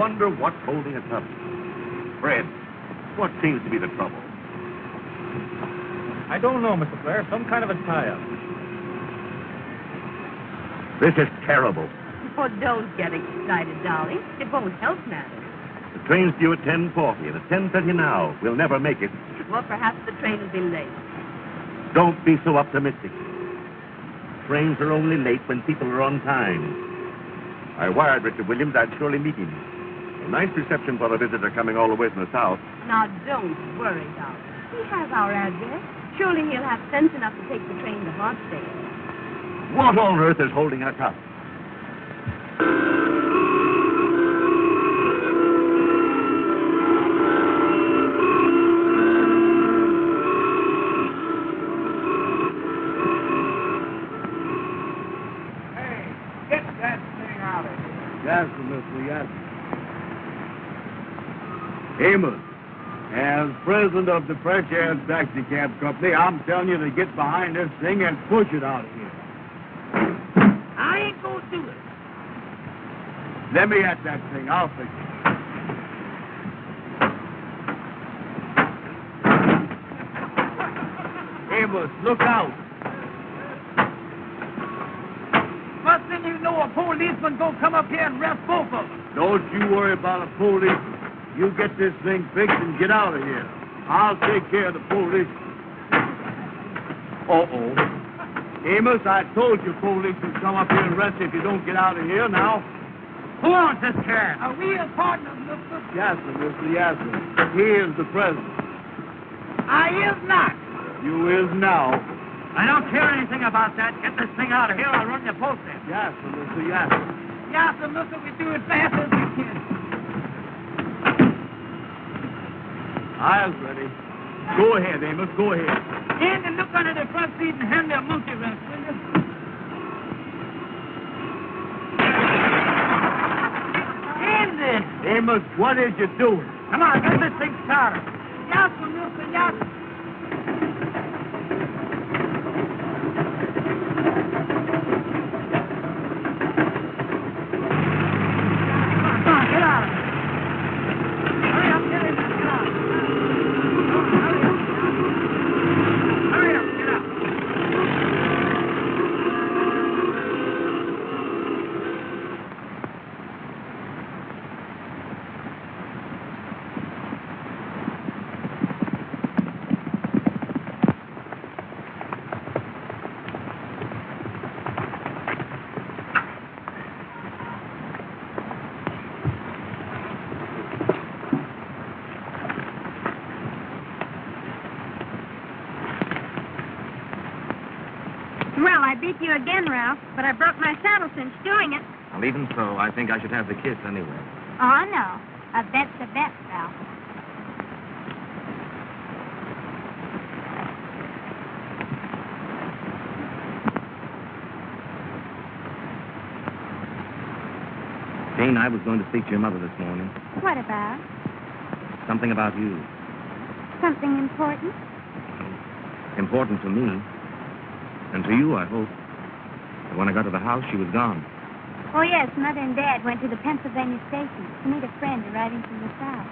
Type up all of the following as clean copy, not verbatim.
wonder what's holding us up. Fred, what seems to be the trouble? I don't know, Mr. Blair. Some kind of a tie-up. This is terrible. Oh, don't get excited, darling. It won't help matters. The train's due at 10:40, and it's 10:30 now. We'll never make it. Well, perhaps the train will be late. Don't be so optimistic. Trains are only late when people are on time. I wired Richard Williams I'd surely meet him. A nice reception for a visitor coming all the way from the south. Now, don't worry, darling. He has our address. Surely he'll have sense enough to take the train to Hartsdale. What on earth is holding us up? Yes, Mr. Yes. Amos, as president of the Fresh Air Taxicab Company, I'm telling you to get behind this thing and push it out of here. I ain't gonna do it. Let me at that thing. I'll fix it. Amos, look out. First thing you know, a policeman gonna come up here and arrest both of them. Don't you worry about a police. You get this thing fixed and get out of here. I'll take care of the police. Uh-oh. Amos, I told you police would come up here and arrest you if you don't get out of here now. Who owns this car? Are we his partners, mister? Yes, sir, Mr. Yasser. He is the president. I is not. You is now. I don't care anything about that. Get this thing out of here. I'll run your post in. Yes, sir, Mr. Yasser. Yes, sir, mister. We do it fast as we can. I'll ready. Go ahead, Amos. Go ahead. Andy, look under the front seat and hand me a monkey wrench, will you? Andy! Amos, what is you doing? Come on, get this thing started. Yes, sir, mister. Yes, sir. Well, I beat you again, Ralph, but I broke my saddle cinch doing it. Well, even so, I think I should have the kiss anyway. Oh, no. A bet's a bet, Ralph. Jane, I was going to speak to your mother this morning. What about? Something about you. Something important? Important to me. And to you, I hope. But when I got to the house, she was gone. Oh, yes, Mother and Dad went to the Pennsylvania station to meet a friend arriving from the South.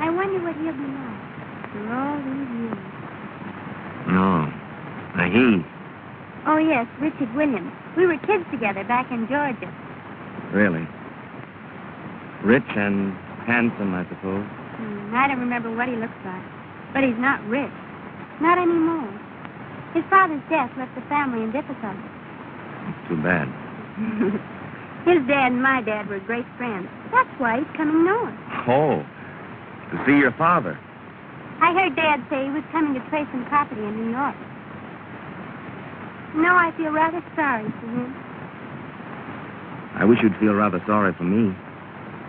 I wonder what he'll be like after all these years. No. He. Oh, yes, Richard Williams. We were kids together back in Georgia. Really? Rich and handsome, I suppose. I don't remember what he looks like. But he's not rich. Not anymore. His father's death left the family in difficulty. Too bad. His dad and my dad were great friends. That's why he's coming north. Oh, to see your father. I heard Dad say he was coming to trade some property in New York. No, I feel rather sorry for him. I wish you'd feel rather sorry for me.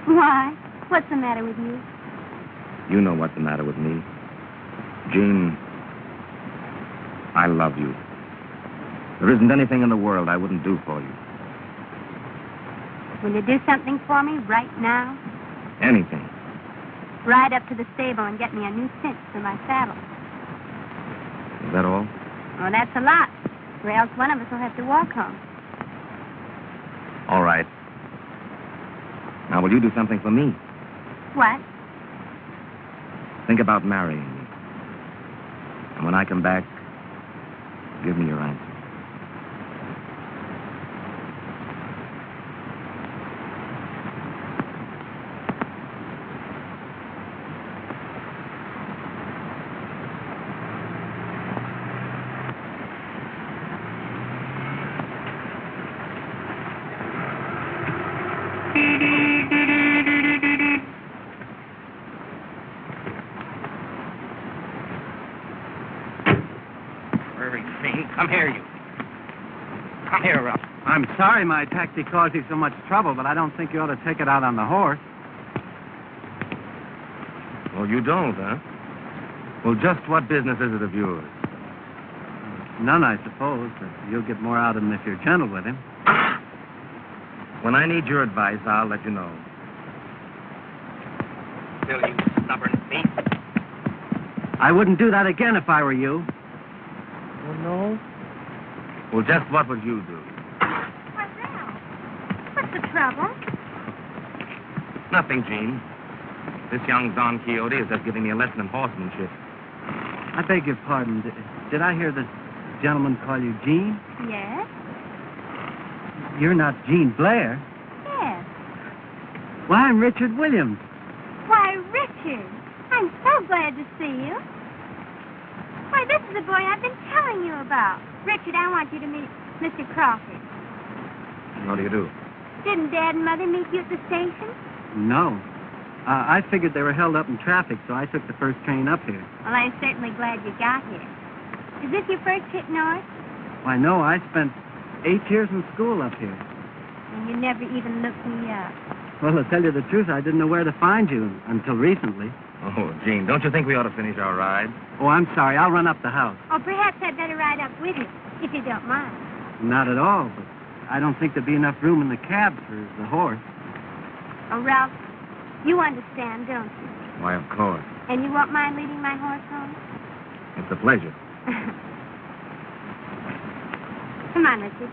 Why? What's the matter with you? You know what's the matter with me. Jean, I love you. There isn't anything in the world I wouldn't do for you. Will you do something for me right now? Anything. Ride up to the stable and get me a new cinch for my saddle. Is that all? Oh, that's a lot. Or else one of us will have to walk home. All right. Now, will you do something for me? What? Think about marrying me. And when I come back, give me your answer. Come here, you. Come here, Ralph. I'm sorry my taxi caused you so much trouble, but I don't think you ought to take it out on the horse. Well, you don't, huh? Well, just what business is it of yours? None, I suppose, but you'll get more out of him if you're gentle with him. When I need your advice, I'll let you know. Still, you stubborn thief. I wouldn't do that again if I were you. Oh, no? Well, just what would you do? Why, Ralph, what's the trouble? Nothing, Gene. This young Don Quixote is just giving me a lesson in horsemanship. I beg your pardon. Did I hear the gentleman call you Jean? Yes? You're not Jean Blair. Yes. Well, I'm Richard Williams. Why, Richard, I'm so glad to see you. Why, this is the boy I've been telling you about. Richard, I want you to meet Mr. Crawford. How do you do? Didn't Dad and Mother meet you at the station? No. I figured they were held up in traffic, so I took the first train up here. Well, I'm certainly glad you got here. Is this your first trip north? Why, no, I spent 8 years in school up here. And you never even looked me up. Well, to tell you the truth, I didn't know where to find you until recently. Oh, Gene, don't you think we ought to finish our ride? Oh, I'm sorry. I'll run up the house. Or perhaps I'd better ride up with you, if you don't mind. Not at all, but I don't think there'd be enough room in the cab for the horse. Oh, Ralph, you understand, don't you? Why, of course. And you won't mind leading my horse home? It's a pleasure. Come on, Richard.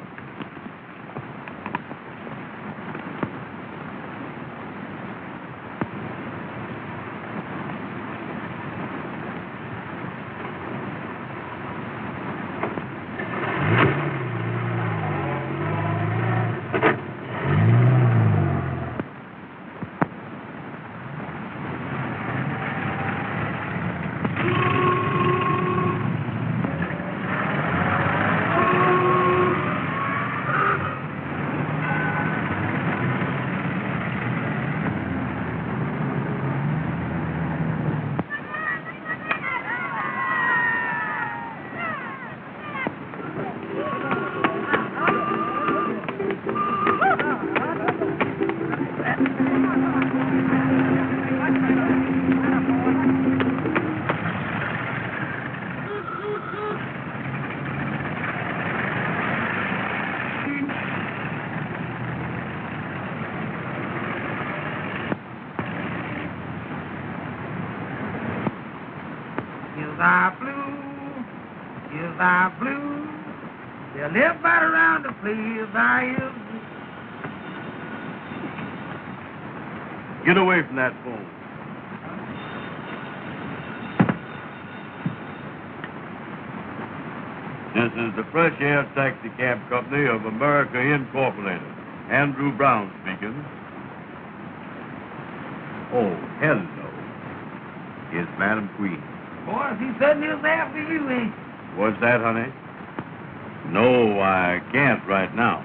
Hills are blue. They'll live right around the hills are hills. Get away from that phone. This is the Fresh Air Taxicab Company of America Incorporated. Andrew Brown speaking. Oh, hello. Is Madam Queen. Boy, he certainly is after you, ain't he? What's that, honey? No, I can't right now.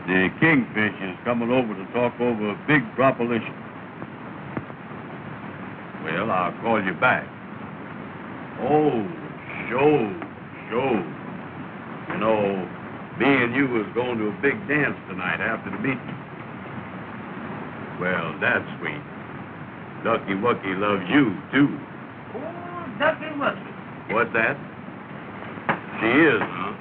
The Kingfish is coming over to talk over a big proposition. Well, I'll call you back. Oh, sure. You know, me and you was going to a big dance tonight after the meeting. Well, that's sweet. Ducky Wucky loves you, too. Oh, Ducky Wucky. What's that? She is, huh?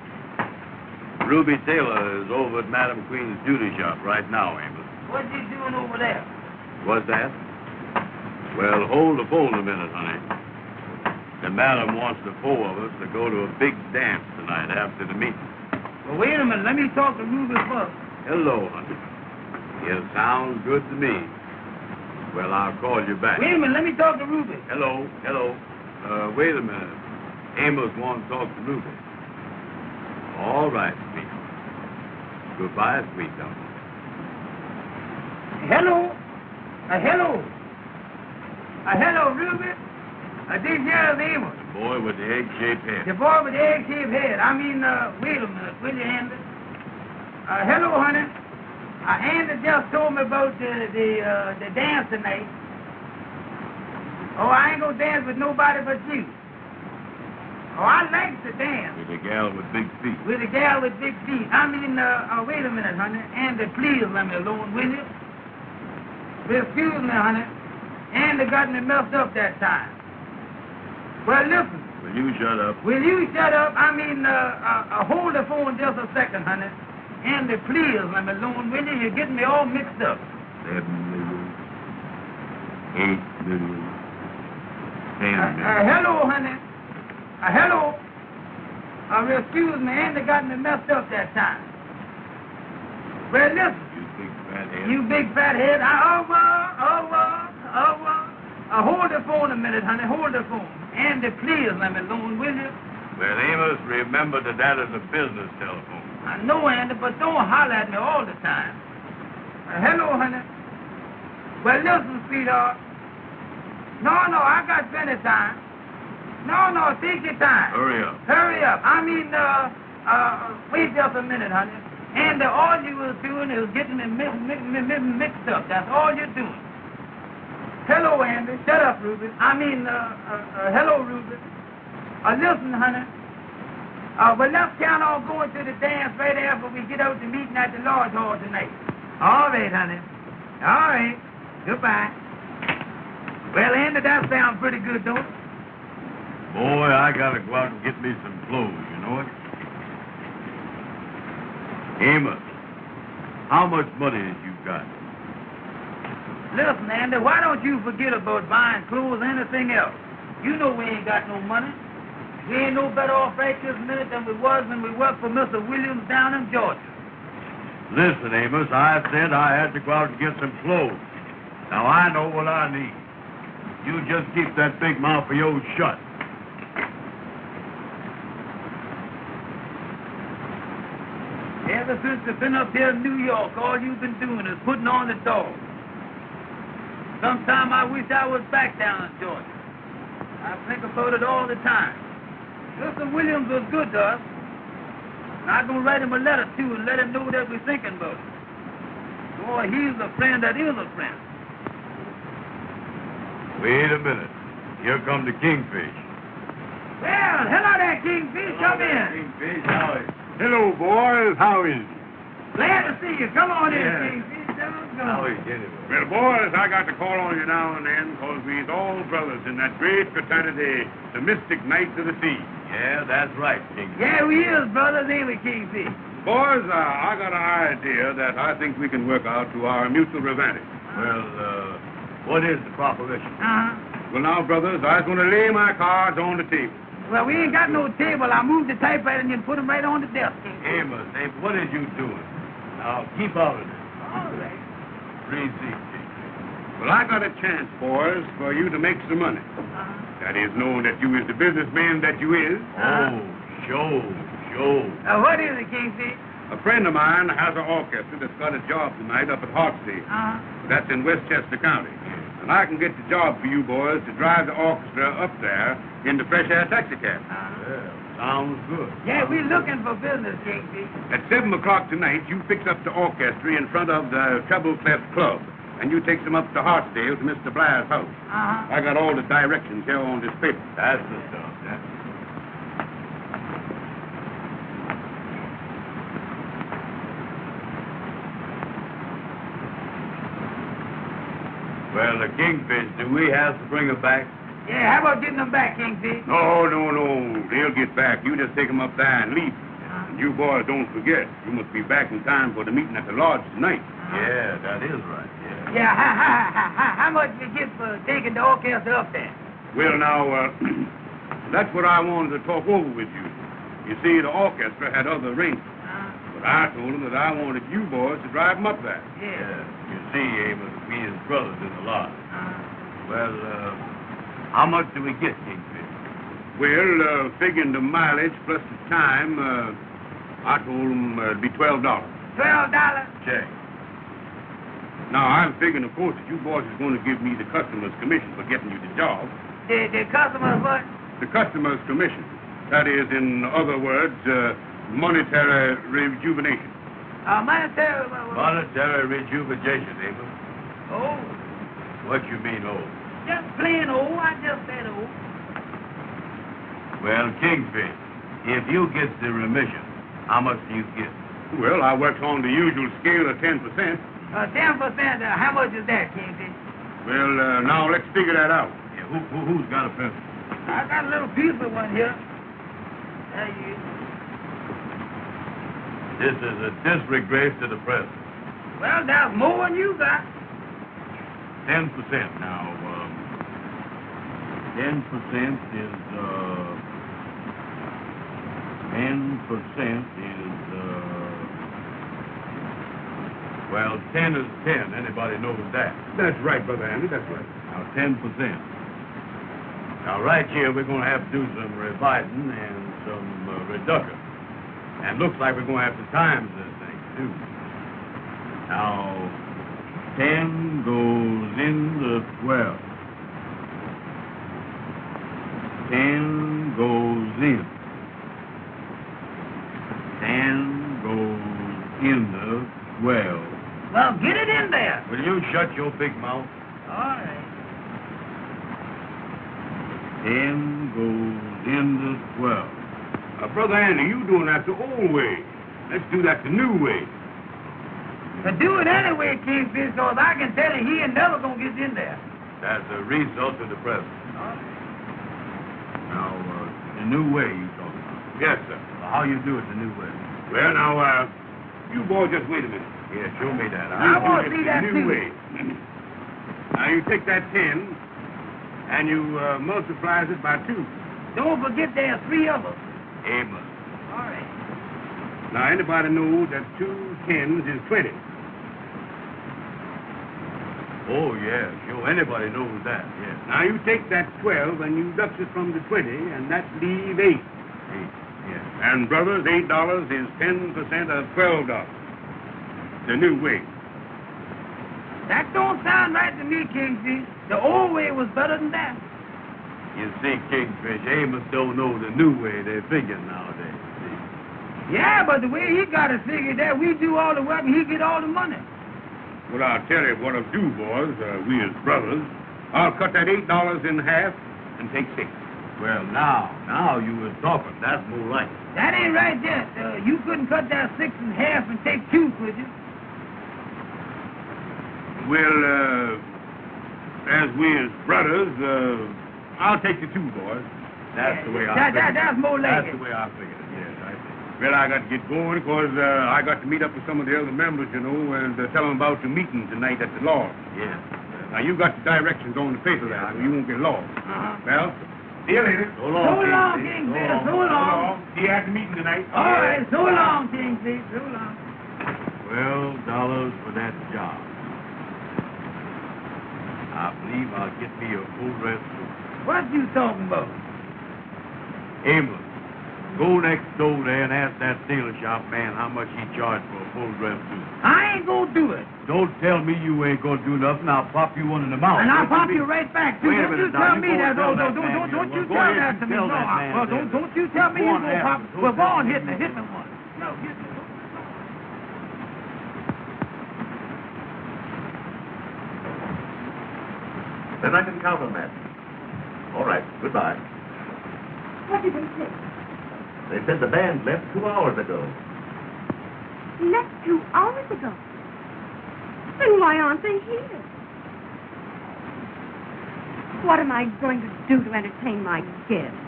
Ruby Taylor is over at Madam Queen's beauty shop right now, Amos. What's he doing over there? What's that? Well, hold the phone a minute, honey. The madam wants the four of us to go to a big dance tonight after the meeting. Well, wait a minute. Let me talk to Ruby first. Hello, honey. It sounds good to me. Well, I'll call you back. Wait a minute, let me talk to Ruby. Hello. Wait a minute. Amos wants to talk to Ruby. All right, sweet. Goodbye, sweet darling. Hello. Hello, Ruby. This here is Amos. The boy with the egg-shaped head. The boy with the egg-shaped head. Wait a minute, will you, Andy? Hello, honey. Andy just told me about the dance tonight. Oh, I ain't gonna dance with nobody but you. Oh, I like to dance. With a gal with big feet. With a gal with big feet. Wait a minute, honey. Andy, please let me alone, will you? Excuse me, honey. Andy got me messed up that time. Well, listen. Will you shut up? Will you shut up? Hold the phone just a second, honey. Andy, please let me alone, will you? You're getting me all mixed up. 7 million. 8 million. 10 million. Hello, honey. Hello. Excuse me, Andy got me messed up that time. Well, listen. You big fat head. You big fat head. Hold the phone a minute, honey. Hold the phone. Andy, please let me alone, will you? Well, Amos, remember that is a business telephone. I know, Andy, but don't holler at me all the time. Hello, honey. Well, listen, sweetheart. No, I got plenty of time. No, take your time. Hurry up. Wait just a minute, honey. And all you was doing is getting me mixed up. That's all you're doing. Hello, Andy. Shut up, Ruby. Hello, Ruby. Listen, honey. Well, let's count on going to the dance right after we get out to meeting at the Lodge Hall tonight. All right, honey. All right. Goodbye. Well, Andy, that sounds pretty good, don't it? Boy, I gotta go out and get me some clothes, you know it? Amos, how much money have you got? Listen, Andy, why don't you forget about buying clothes or anything else? You know we ain't got no money. We ain't no better off right this minute than we was when we worked for Mr. Williams down in Georgia. Listen, Amos, I said I had to go out and get some clothes. Now, I know what I need. You just keep that big mouth of yours shut. Ever since you've been up here in New York, all you've been doing is putting on the dog. Sometime I wish I was back down in Georgia. I think about it all the time. Mr. Williams was good to us. And I'm going to write him a letter, too, and let him know that we're thinking about it. Boy, he's a friend that is a friend. Wait a minute. Here come the Kingfish. Well, hello there, Kingfish. Come in. Kingfish, how is it? Hello, boys. How is it? Glad to see you. Come on in, Yeah. Kingfish. How is it anyway? Well, boys, I got to call on you now and then because we's all brothers in that great fraternity, the Mystic Knights of the Sea. Yeah, that's right, Kingfish. Yeah, we is brothers, ain't we, Kingfish? Boys, I got an idea that I think we can work out to our mutual advantage. Well, what is the proposition? Well, now, brothers, I was going to lay my cards on the table. Well, we ain't got no table. I moved the typewriter and you put them right on the desk. Amos, hey, what is you doing? Now, keep out of this. All right. Receipt. Well, I got a chance, boys, for you to make some money. That is, knowing that you is the businessman that you is. Oh, show. What is it, Kingfish? A friend of mine has an orchestra that's got a job tonight up at Hartsdale. That's in Westchester County. And I can get the job for you boys to drive the orchestra up there in the fresh air taxicab. Sounds good. Yeah, we're looking for business, Kingfish. At 7 o'clock tonight, you fix up the orchestra in front of the Treble Clef Club. And you take them up to Hartsdale to Mr. Blairs' house. I got all the directions here on this paper. That's the stuff, yeah. Well, the Kingfish, do we have to bring her back? Yeah, how about getting them back, Kingfish? No. They'll get back. You just take them up there and leave. And you boys don't forget, you must be back in time for the meeting at the lodge tonight. Yeah, that is right, yeah. Yeah, how much we get for taking the orchestra up there? Well, now, that's what I wanted to talk over with you. You see, the orchestra had other arrangements. But I told him that I wanted you boys to drive him up there. Yeah. You see, Amos, we his brothers in the lot. Well, how much do we get, Kingfish? Well, figuring the mileage plus the time, I told him it'd be $12. $12? Check. Now, I'm figuring, of course, that you boys is going to give me the customer's commission for getting you the job. The customers what? The customer's commission. That is, in other words, monetary rejuvenation. Monetary... Monetary rejuvenation, Amos. Oh. What you mean, oh? Just plain old. I just said old. Well, Kingfish, if you get the remission, how much do you get? Well, I works on the usual scale of 10%. 10%? How much is that, Kingfish? Well, now let's figure that out. Yeah, who's got a pencil? I got a little piece of one here. There you is. This is a disgrace to the president. Well, that's more than you got. 10% now. 10% is, 10 is 10. Anybody knows that. That's right, Brother Andy, that's right. Now, 10%. Now, right here, we're going to have to do some revising and some reduction. And looks like we're going to have to times this thing, too. Now, 10 goes into 12. 10 goes in. 10 goes into 12. Well, get it in there. Will you shut your big mouth? All right. 10 goes into 12. Brother Andy, you doing that the old way. Let's do that the new way. To do it anyway, Kingfish, because I can tell you he ain't never going to get in there. That's a result of the present. Now, the new way you talking about. Yes, sir. Well, how you do it the new way? Well, now, you boys just wait a minute. Yeah, show me that. I want to see that, the new too. way. Now, you take that 10, and you multiplies it by 2. Don't forget there are 3 of us. Amos. All right. Now, anybody knows that 2 10s is 20. Oh, yeah, sure. Anybody knows that, yeah. Now, you take that 12 and you deduct it from the 20, and that leaves 8. 8, yeah. And, brothers, $8 is 10% of $12. The new way. That don't sound right to me, Kingfish. The old way was better than that. You see, Kingfish, Amos don't know the new way they're figuring nowadays. See? Yeah, but the way he got it figured that we do all the work and he get all the money. Well, I'll tell you what I'll do, boys. We as brothers. I'll cut that $8 in half and take 6. Well, now you were talking. That's more like it. That ain't right yet. You couldn't cut that 6 in half and take 2, could you? Well, as we as brothers, I'll take the 2, boys. That's the way I figured it. That's more like That's it. the way I figured it, yes, I see. Well, I got to get going because I got to meet up with some of the other members, you know, and tell them about the meeting tonight at the lodge. Yes. Now, you got the directions on the paper there, so you won't get lost. Well, see you later. So long, Kingfish. So long. See you at the meeting tonight. All right. So long, Kingfish. So long. $12 for that job. I believe I'll get me a full dress suit. What you talking about? Amos, go next door there and ask that tailor shop man how much he charged for a full dress suit. I ain't gonna do it. Don't tell me you ain't gonna do nothing. I'll pop you one in the mouth. And I'll Don't pop you right back, too. Wait a Don't you minute, tell now. me You that. go Don't tell that man you then. Go tell ahead that to and me. tell No, that man well, then. don't you tell me Go you on gonna there. pop. Go Well, go on, tell hit me him. one. No, hit me. Then I can count on that. All right, goodbye. What did they say? They said the band left 2 hours ago. Left 2 hours ago. Then why aren't they here? What am I going to do to entertain my guests?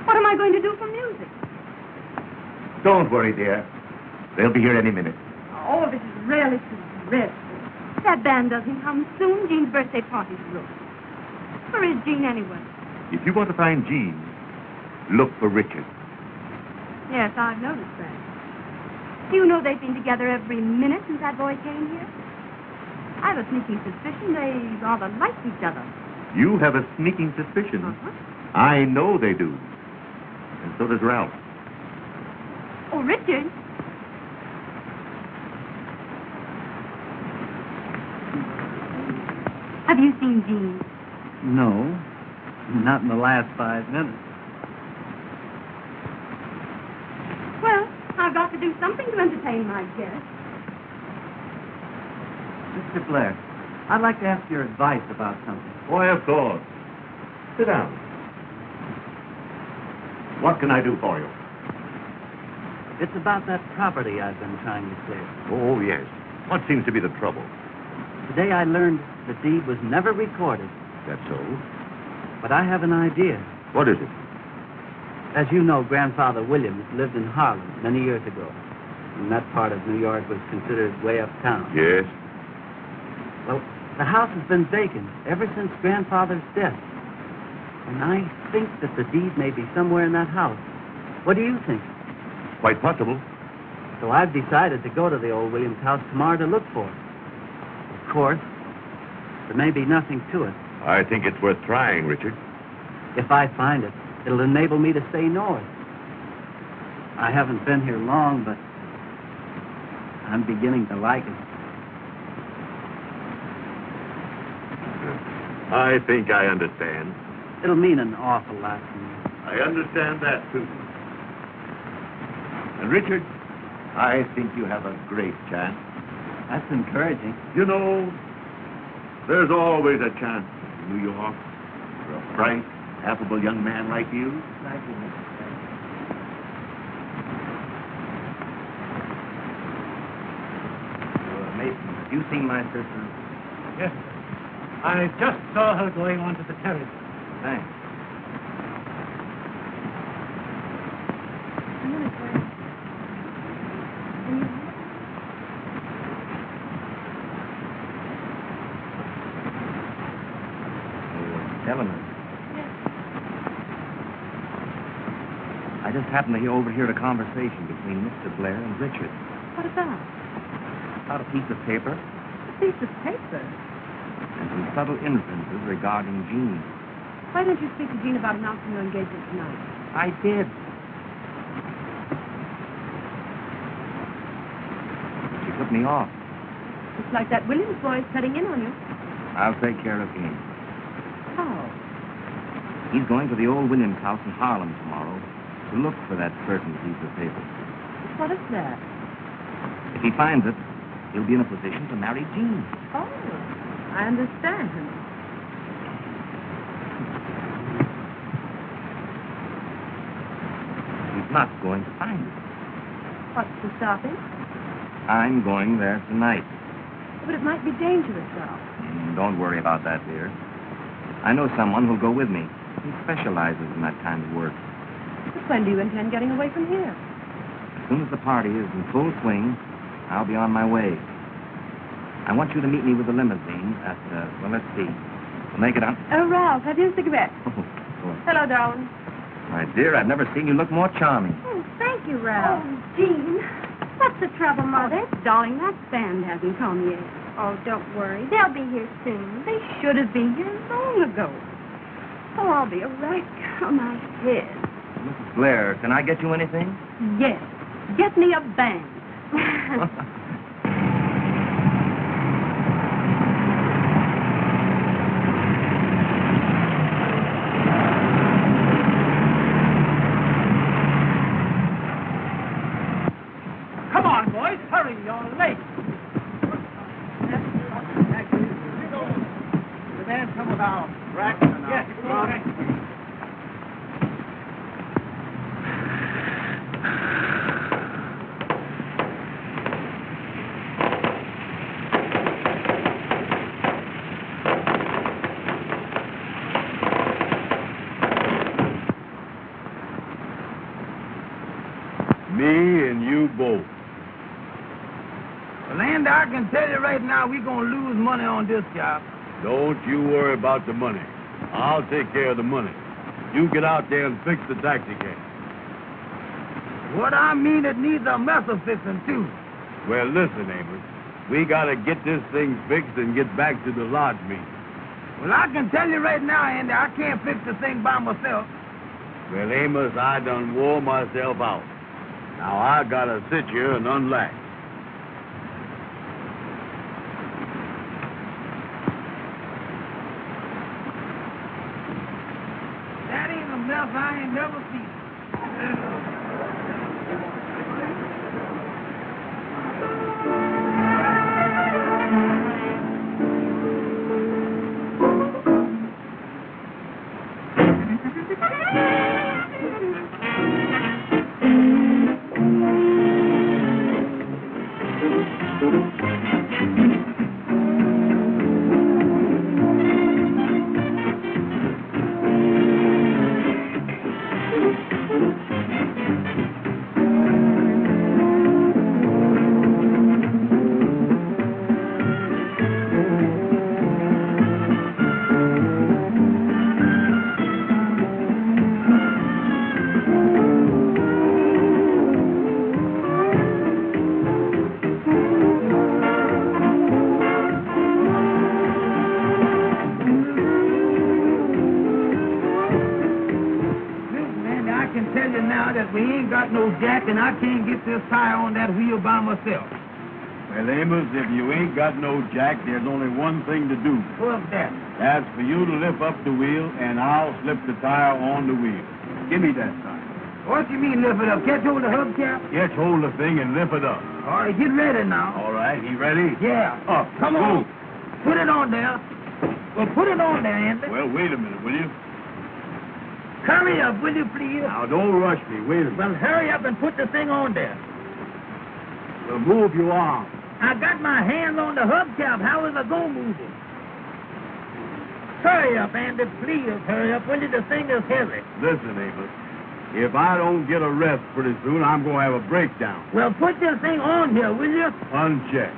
What am I going to do for music? Don't worry, dear. They'll be here any minute. Oh, this is really too dreadful. That band doesn't come soon. Jean's birthday party's ruined. Where is Jean anyway? If you want to find Jean, look for Richard. Yes, I've noticed that. Do you know they've been together every minute since that boy came here? I have a sneaking suspicion they rather like each other. You have a sneaking suspicion. I know they do. And so does Ralph. Oh, Richard. Have you seen Jean? No, not in the last 5 minutes. Well, I've got to do something to entertain my guests. Mr. Blair, I'd like to ask your advice about something. Why, of course. Sit down. What can I do for you? It's about that property I've been trying to clear. Oh, yes. What seems to be the trouble? Today I learned the deed was never recorded, That's so. but I have an idea. What is it? As you know, Grandfather Williams lived in Harlem many years ago, and that part of New York was considered way uptown. Yes. Well, the house has been vacant ever since Grandfather's death, and I think that the deed may be somewhere in that house. What do you think? Quite possible. So I've decided to go to the old Williams house tomorrow to look for it. Of course, there may be nothing to it. I think it's worth trying, Richard. If I find it, it'll enable me to stay north. I haven't been here long, but I'm beginning to like it. I think I understand. It'll mean an awful lot to me. I understand that, too. And, Richard, I think you have a great chance. That's encouraging. You know, there's always a chance in New York for a bright, affable young man like you. Thank you, Mr. Blair. Mason, you seen my sister? Yes, sir. I just saw her going onto the terrace. Thanks. Eleanor. Yes. I just happened to overhear a conversation between Mr. Blair and Richard What about? about a piece of paper A piece of paper. and some subtle inferences regarding Jean. Why don't you speak to Jean about announcing your engagement tonight? I did. She put me off. Looks like that Williams boy is cutting in on you. I'll take care of him. How? He's going to the old Williams house in Harlem tomorrow to look for that certain piece of paper. What is that? If he finds it, he'll be in a position to marry Jean. Oh, I understand. He's not going to find it. What's to stop him? I'm going there tonight. But it might be dangerous, Ralph. Don't worry about that, dear. I know someone who'll go with me. He specializes in that kind of work. But when do you intend getting away from here? As soon as the party is in full swing, I'll be on my way. I want you to meet me with the limousine at, well, let's see. We'll make it on. Oh, Ralph, have you a cigarette? Oh, boy. Hello, darling. My dear, I've never seen you look more charming. Oh, thank you, Ralph. Oh, Jean. What's the trouble, Mother? Darling, that band hasn't come yet. Oh, don't worry. They'll be here soon. They should have been here long ago. Oh, I'll be a right on my head. Mrs. Blair, can I get you anything? Yes. Get me a band. Come on, boys. Hurry, you're late. The man come with our racks and our... Yes, Me and you both. Well, Andy, I can tell you right now, we're going to lose money on this job. Don't you worry about the money. I'll take care of the money. You get out there and fix the taxi cab. What I mean, it needs a muscle fixing, too. Well, listen, Amos. We gotta get this thing fixed and get back to the lodge meeting. Well, I can tell you right now, Andy, I can't fix the thing by myself. Well, Amos, I done wore myself out. Now I gotta sit here and unlatch. That ain't a mess I ain't never seen. And I can't get this tire on that wheel by myself. Well, Amos, if you ain't got no jack, there's only one thing to do. What's that? That's for you to lift up the wheel, and I'll slip the tire on the wheel. Give me that tire. What you mean lift it up? Catch hold of the hubcap? Catch hold of the thing and lift it up. All right, get ready now. All right, you ready? Yeah. Up. Come on. Put it on there. Well, put it on there, Andy. Well, wait a minute, will you? Hurry up, will you, please? Now, don't rush me. Wait a minute. Well, hurry up and put the thing on there. Well, move your arm. I got my hand on the hubcap. How is I going to move it? Hurry up, Andy. Please hurry up. Will you? The thing is heavy. Listen, Amos. If I don't get a rest pretty soon, I'm going to have a breakdown. Well, put this thing on here, will you? Uncheck.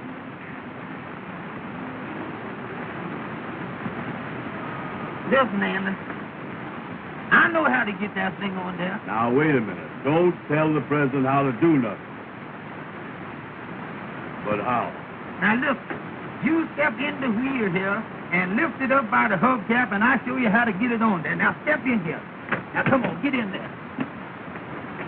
Listen, Andy. I know how to get that thing on there. Now, wait a minute. Don't tell the president how to do nothing. But how? Now, look. You step in the wheel here and lift it up by the hubcap, and I'll show you how to get it on there. Now, step in here. Now, come on. Get in there.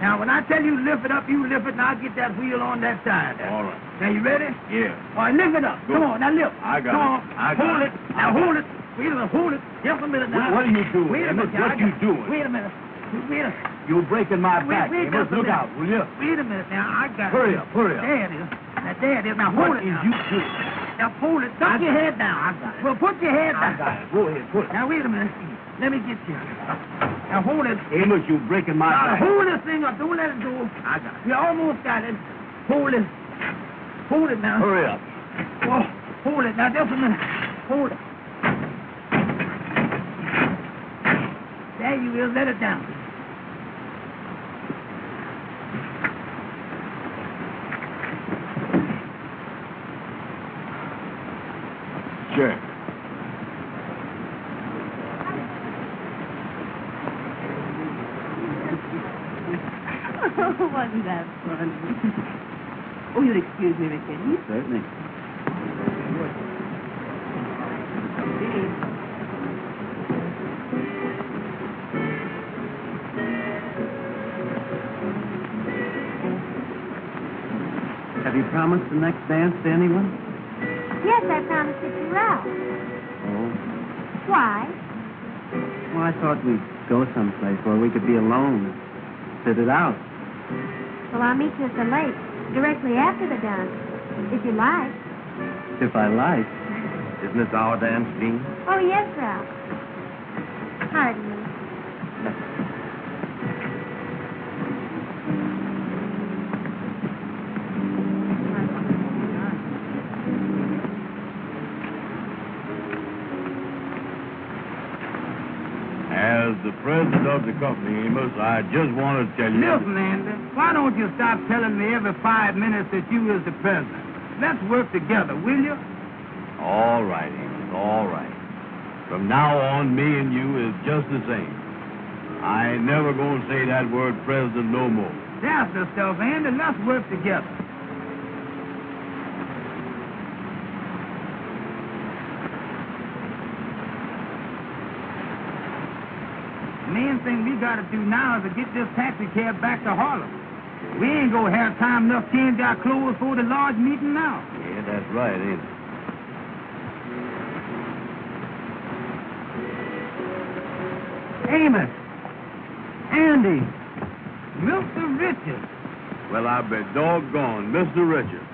Now, when I tell you lift it up, you lift it, and I'll get that wheel on that side there. All right. Now, you ready? Yeah. All right, lift it up. Go. Come on. Now, lift. I got Come it. on. I got hold it. it. Now, hold it. Wait a minute. Hold it. Just a minute now. What are you doing, Wait a Amos? minute. What you doing? Wait a minute. Wait a minute. You're breaking my back, Wait Amos. just a Look minute. out, will you? Wait a minute now. I got Hurry it. up, hurry up. There it is. Now, there it is. Now, hold What it is now. you doing? Now, hold it. Duck your head down. I got it. Well, put your head down. I got it. Go ahead, put it. Now, wait a minute. Let me get you. Now, hold it. Amos, you're breaking my Now, back. hold this thing up. Don't let it go. I got it. You almost got it. Hold it. Hold it now. Hurry up. Oh, hold it. Now, just a minute. Hold it. There you is. Let it down. Sure. Oh, wasn't that fun? Oh, you'll excuse me, McKinney. Certainly. Have you promised the next dance to anyone? Yes, I promised it to Ralph. Oh. Why? Well, I thought we'd go someplace where we could be alone and sit it out. Well, I'll meet you at the lake directly after the dance, if you like. If I like. Isn't this our dance, Jean? Oh, yes, Ralph. Pardon me. As the president of the company, Amos, I just want to tell you... Listen, Andy, why don't you stop telling me every 5 minutes that you is the president? Let's work together, will you? All right, Amos, all right. From now on, me and you is just the same. I ain't never going to say that word president no more. That's the stuff, Andy. Let's work together. The main thing we got to do now is to get this taxi cab back to Harlem. We ain't gonna have time enough to change our clothes for the large meeting now. Yeah, that's right, ain't it? Amos, Andy, Mr. Richards. Well, I bet doggone, Mr. Richard.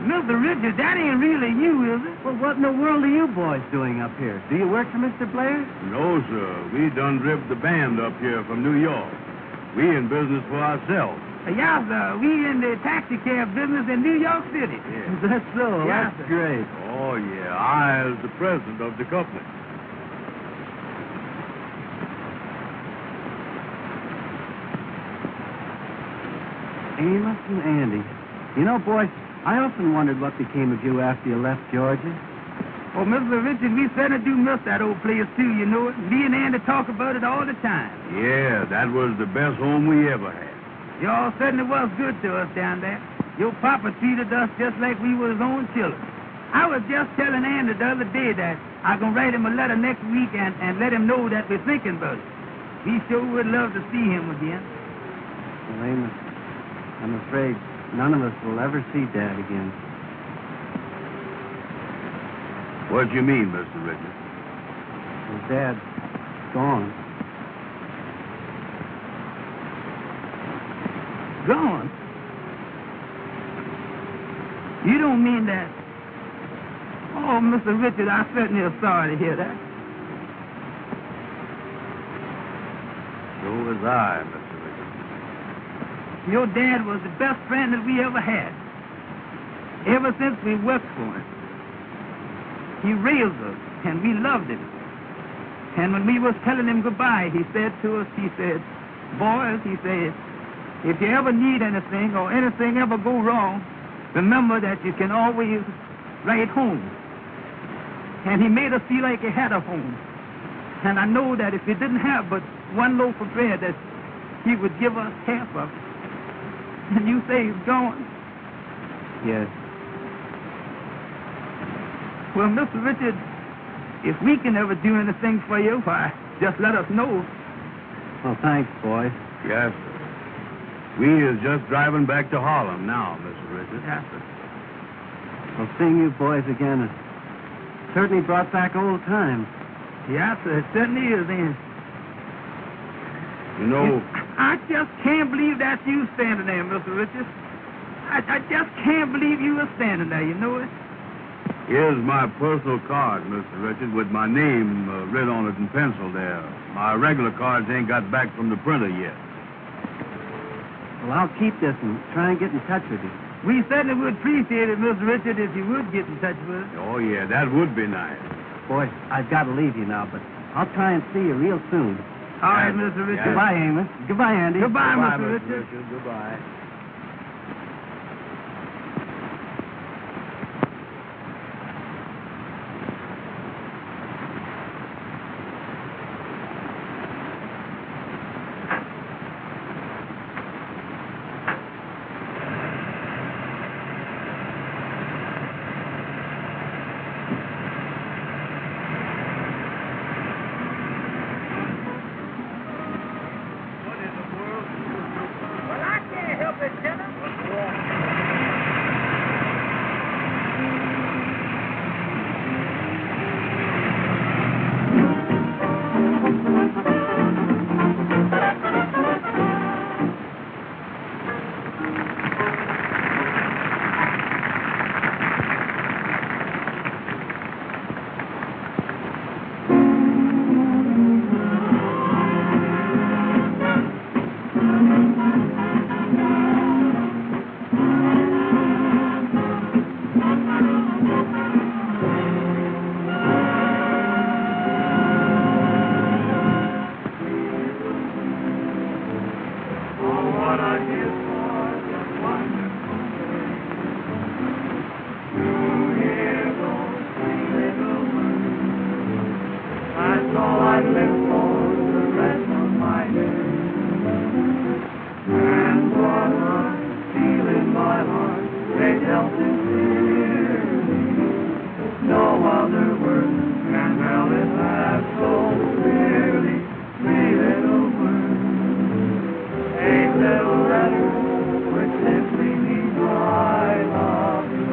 Mr. Richards, that ain't really you, is it? Well, what in the world are you boys doing up here? Do you work for Mr. Blair? No, sir. We done driven the band up here from New York. We in business for ourselves. Yeah, sir. We in the taxicab business in New York City. Yeah. That's so. Yeah, That's sir. great. Oh, yeah. I is the president of the company. Amos and Andy. You know, boys, I often wondered what became of you after you left Georgia. Oh, Mr. Richards, we certainly do miss that old place, too, you know it. Me and Andy talk about it all the time. Yeah, that was the best home we ever had. Y'all certainly was good to us down there. Your papa treated us just like we were his own children. I was just telling Andy the other day that I'm going to write him a letter next week and let him know that we're thinking about it. We sure would love to see him again. Well, Amos, I'm afraid none of us will ever see Dad again. What you mean, Mr. Richard? Well, Dad's gone. Gone? You don't mean that? Oh, Mr. Richard, I certainly am sorry to hear that. So was I, Mr. Richard. Your dad was the best friend that we ever had. Ever since we worked for him. He raised us, and we loved him. And when we was telling him goodbye, he said to us, he said, boys, he said, if you ever need anything or anything ever go wrong, remember that you can always write home. And he made us feel like he had a home. And I know that if he didn't have but one loaf of bread, that he would give us half of it. And you say he's gone? Yes. Well, Mr. Richard, if we can ever do anything for you, why, just let us know. Well, thanks, boys. Yes, sir. We is just driving back to Harlem now, Mr. Richard. Yes, sir. Well, seeing you boys again has certainly brought back old times. Yes, sir, it certainly is, Andy. You know, I just can't believe that's you standing there, Mr. Richard. I just can't believe you were standing there, you know it? here's my personal card, Mr. Richard, with my name written on it in pencil there. My regular cards ain't got back from the printer yet. Well, I'll keep this and try and get in touch with you. We certainly would appreciate it, Mr. Richard, if you would get in touch with us. Oh, yeah, that would be nice. Boys, I've got to leave you now, but I'll try and see you real soon. All right, Mr. Richard. Goodbye, Amos. Goodbye, Andy. Goodbye, Goodbye, Mr. Richard. Goodbye. felt sincerely. No other words can tell it half so clearly. 3 little words, 8 little letters, which simply mean I love you.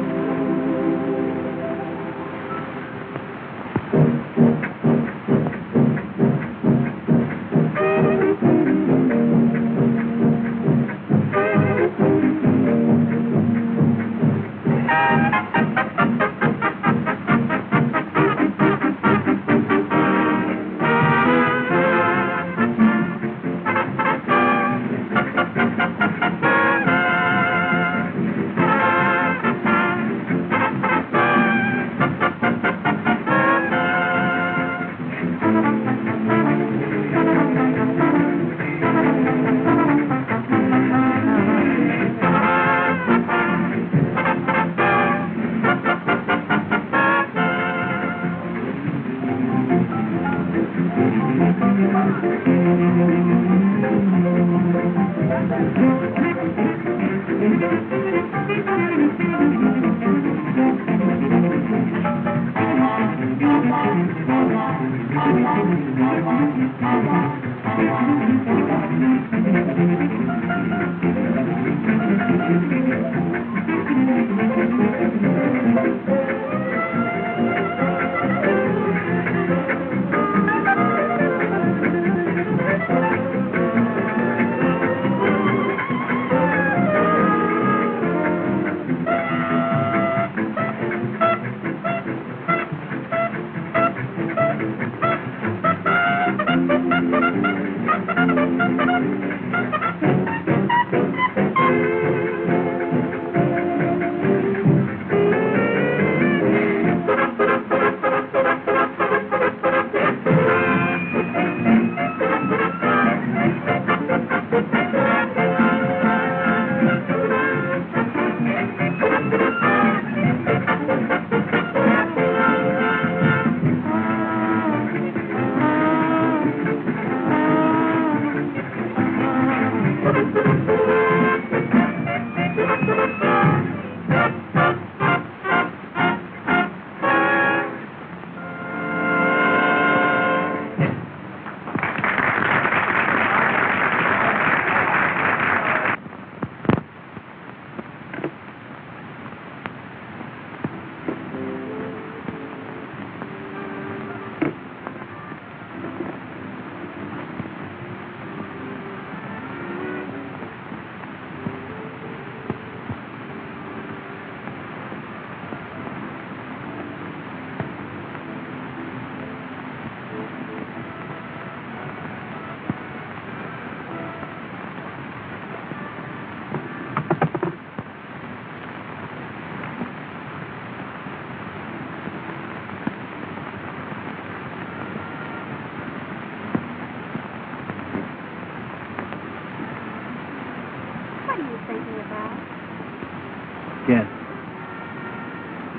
Yes.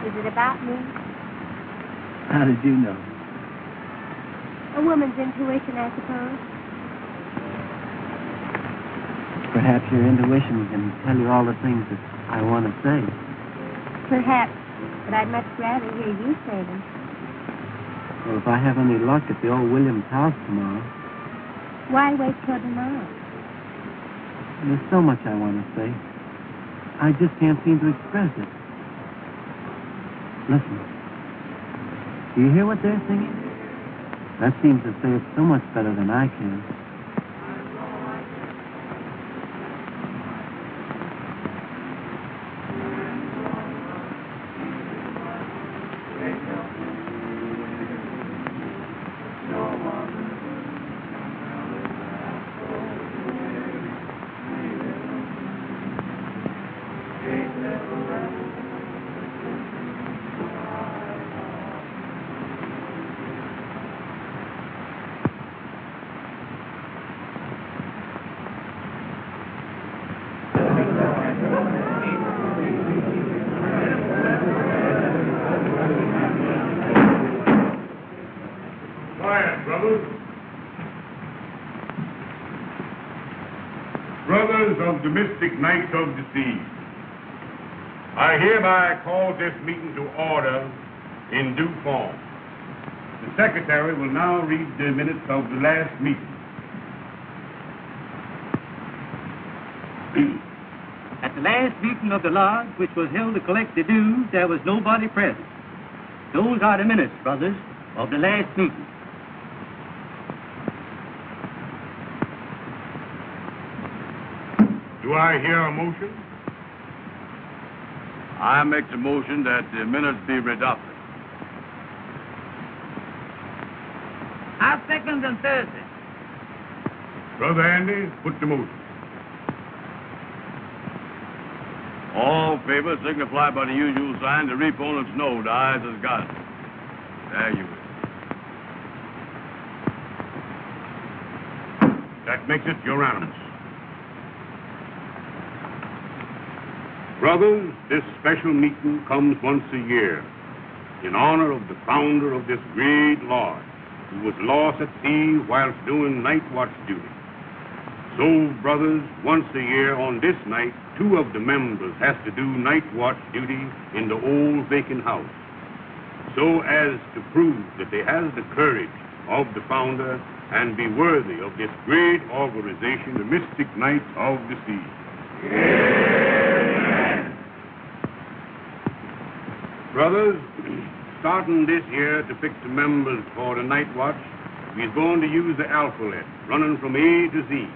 Is it about me? How did you know? A woman's intuition, I suppose. Perhaps your intuition can tell you all the things that I want to say. Perhaps, but I'd much rather hear you say them. Well, if I have any luck at the old Williams house tomorrow, Why wait till tomorrow? there's so much I want to say. I just can't seem to express it. Listen. Do you hear what they're singing? That seems to say it so much better than I can. Brothers of the mystic night of the sea, I hereby call this meeting to order in due form. The secretary will now read the minutes of the last meeting. At the last meeting of the lodge, which was held to collect the dues, there was nobody present. Those are the minutes, brothers, of the last meeting. Do I hear a motion? I make the motion that the minutes be adopted. I second on Thursday. Brother Andy, put the motion. All in favor signify by the usual sign. The opponents know the ayes has got it. There you is. That makes it unanimous. Brothers, this special meeting comes once a year in honor of the founder of this great lodge, who was lost at sea whilst doing night watch duty. So, brothers, once a year on this night, 2 of the members has to do night watch duty in the old vacant house, so as to prove that they has the courage of the founder and be worthy of this great organization, the Mystic Knights of the Sea. Amen. Brothers, starting this year to pick the members for the night watch, we're going to use the alphabet, running from A to Z.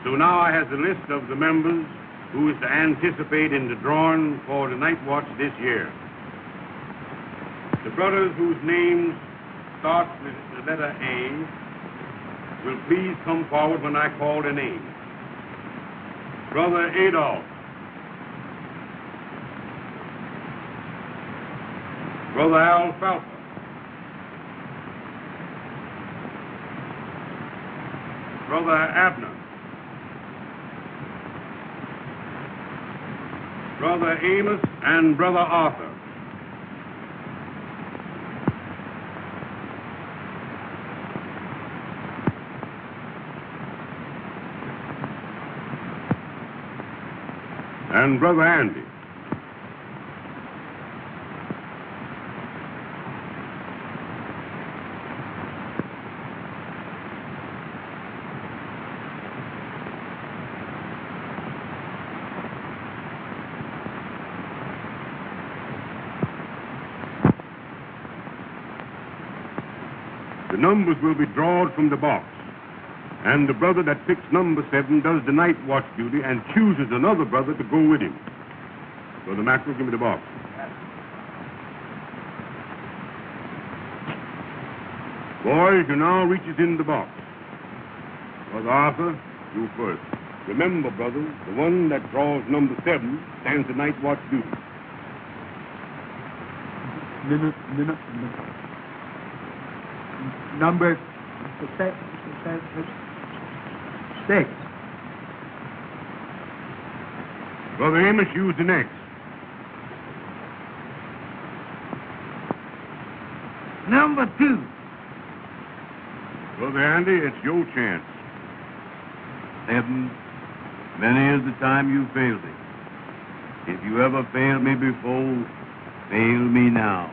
So now I have the list of the members who is to anticipate in the drawing for the night watch this year. The brothers whose names start with the letter A will please come forward when I call their name. Brother Adolph. Brother Alfalfa. Brother Abner. Brother Amos and Brother Arthur. And Brother Andy. The numbers will be drawn from the box. And the brother that picks number 7 does the night watch duty and chooses another brother to go with him. Brother Mackerel, give me the box. Boys, you now reaches in the box. Brother Arthur, you first. Remember, brothers, the one that draws number 7 stands the night watch duty. Number 6. Brother Amos, use the next. Number 2. Brother Andy, it's your chance. 7. Many is the time you failed me. If you ever failed me before, fail me now.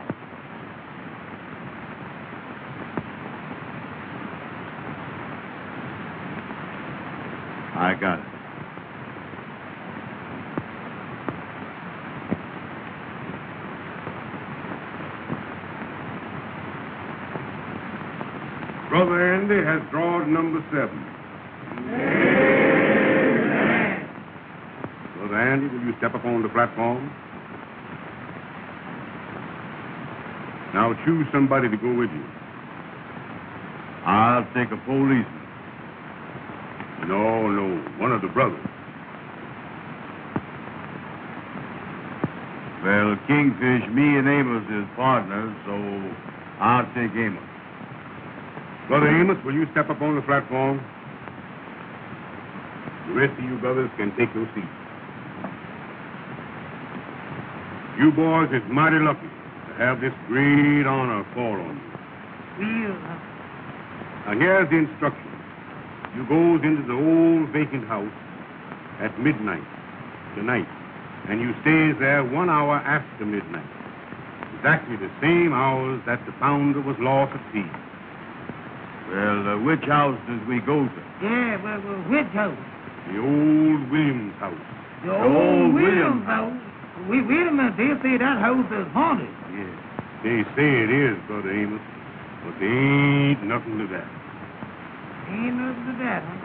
I got it. Brother Andy has drawn number 7. Amen. Brother Andy, will you step up on the platform? Now choose somebody to go with you. I'll take a policeman. No, one of the brothers. Well, Kingfish, me and Amos is partners, so I'll take Amos. Brother Amos, will you step up on the platform? The rest of you brothers can take your seats. You boys is mighty lucky to have this great honor fall on you. Now, here's the instruction. You goes into the old vacant house at midnight tonight and you stays there 1 hour after midnight. Exactly the same hours that the founder was lost at sea. Well, which house does we go to? Yeah, well, which house? The old Williams house. The old Williams house? Wait a minute. They say that house is haunted. Yeah, they say it is, Brother Amos, but there ain't nothing to that. Ain't nothing to that, huh?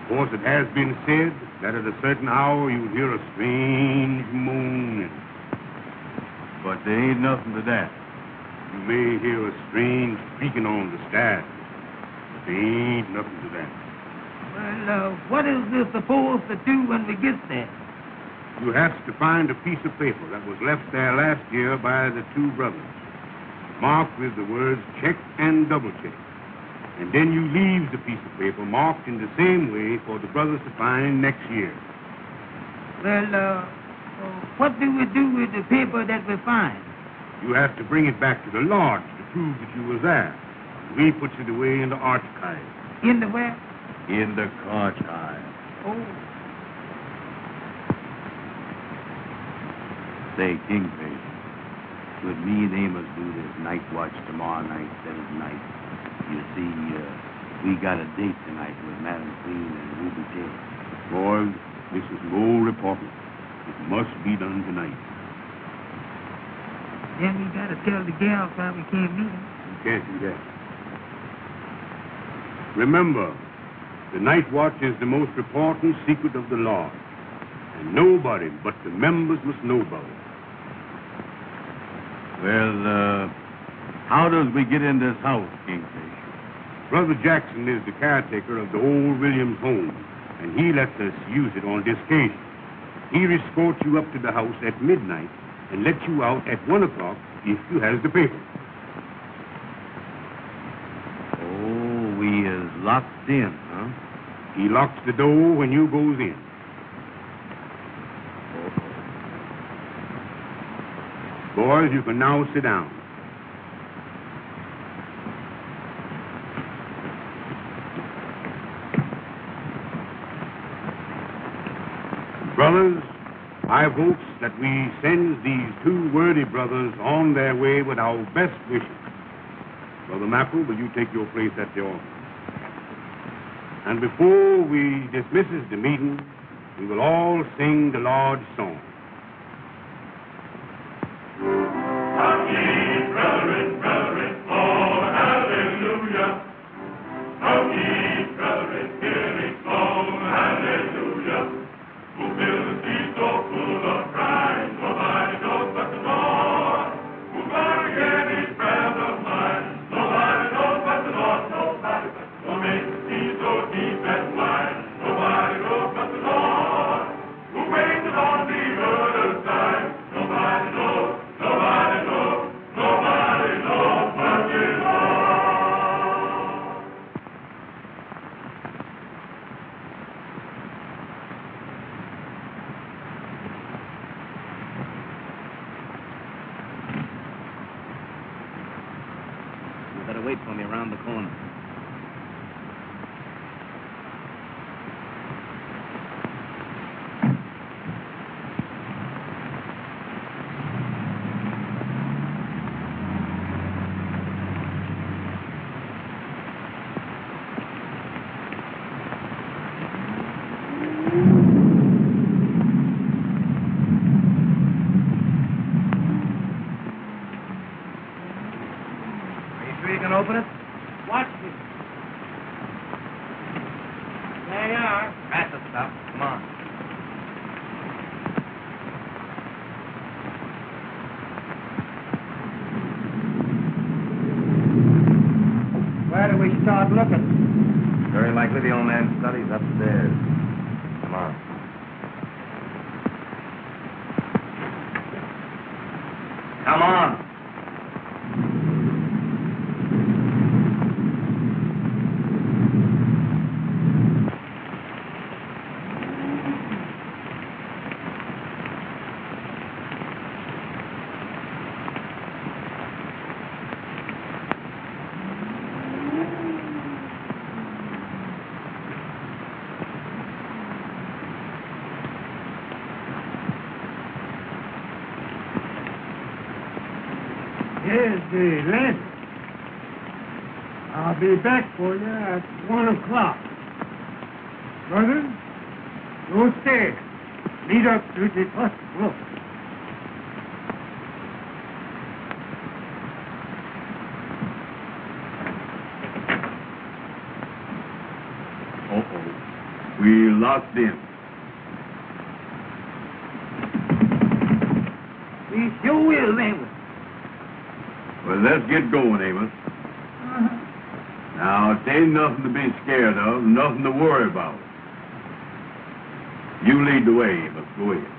Of course, it has been said that at a certain hour you'll hear a strange moaning. But there ain't nothing to that. You may hear a strange creaking on the stairs, but there ain't nothing to that. Well, what is this supposed to do when we get there? You have to find a piece of paper that was left there last year by the two brothers, marked with the words check and double check. And then you leave the piece of paper marked in the same way for the brothers to find next year. Well, what do we do with the paper that we find? You have to bring it back to the lodge to prove that you were there. We put it away in the archive. In the where? In the archive. Oh. Say, Kingfish, could me and Amos do this night watch tomorrow night instead of tonight? You see, we got a date tonight with Madam Queen and Ruby J. Boys, this is no reporting. It must be done tonight. Then we gotta tell the gals why we can't meet them. You can't do that. Remember, the night watch is the most important secret of the lodge. And nobody but the members must know about it. Well, how does we get in this house, Kingfish? Brother Jackson is the caretaker of the old Williams home, and he lets us use it on this occasion. He escorts you up to the house at midnight and lets you out at 1 o'clock if you has the paper. Oh, we is locked in, huh? He locks the door when you goes in. Boys, you can now sit down. Brothers, I votes that we send these two worthy brothers on their way with our best wishes. Brother Maple, will you take your place at the altar? And before we dismisses the meeting, we will all sing the Lord's song. Wait for me around the corner. Open it. Watch me. There you are. That's the stuff. Come on. Where do we start looking? Very likely the old man's study's upstairs. Come on. Come on. Here's the lantern. I'll be back for you at 1 o'clock. Brother, go stay. Lead up to the first floor. Uh-oh. We locked in. We sure will, ain't we? Well, let's get going, Amos. Now, it ain't nothing to be scared of, nothing to worry about. You lead the way, Amos. Go ahead.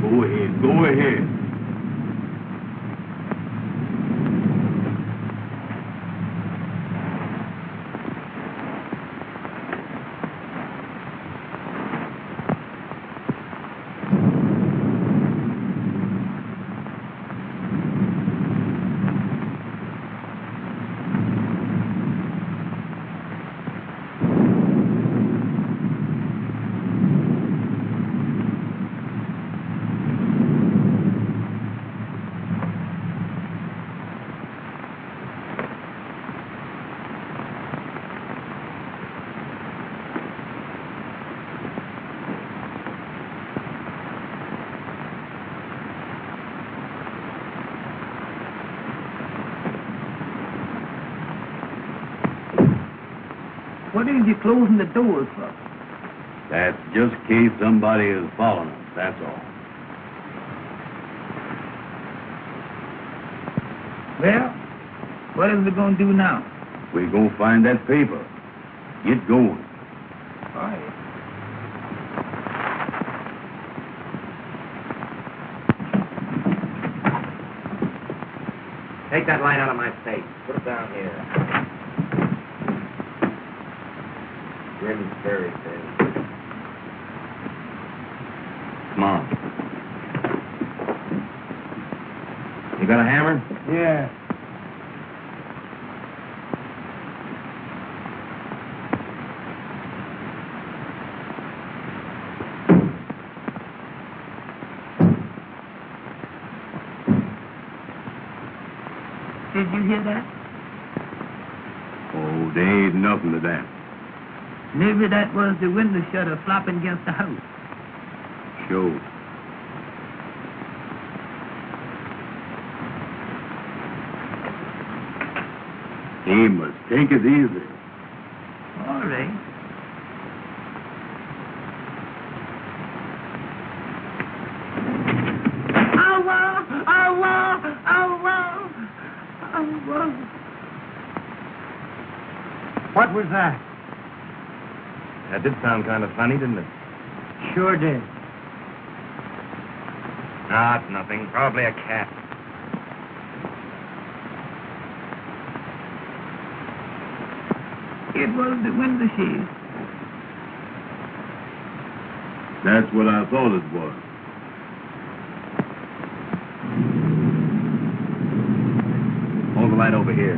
Go ahead. Go ahead. What is you closing the doors for? That's just in case somebody is following us, that's all. Well, what is we going to do now? We're going to find that paper. Get going. All right. Take that light out of my face. Put it down here. Grim's very thin. Come on. You got a hammer? Yeah. Did you hear that? Oh, there ain't nothing to that. Maybe that was the window shutter flopping against the house. Sure. Amos, take it easy. All right. What was that? That did sound kind of funny, didn't it? Sure did. Not nothing. Probably a cat. It was the window shade. That's what I thought it was. Hold the light over here.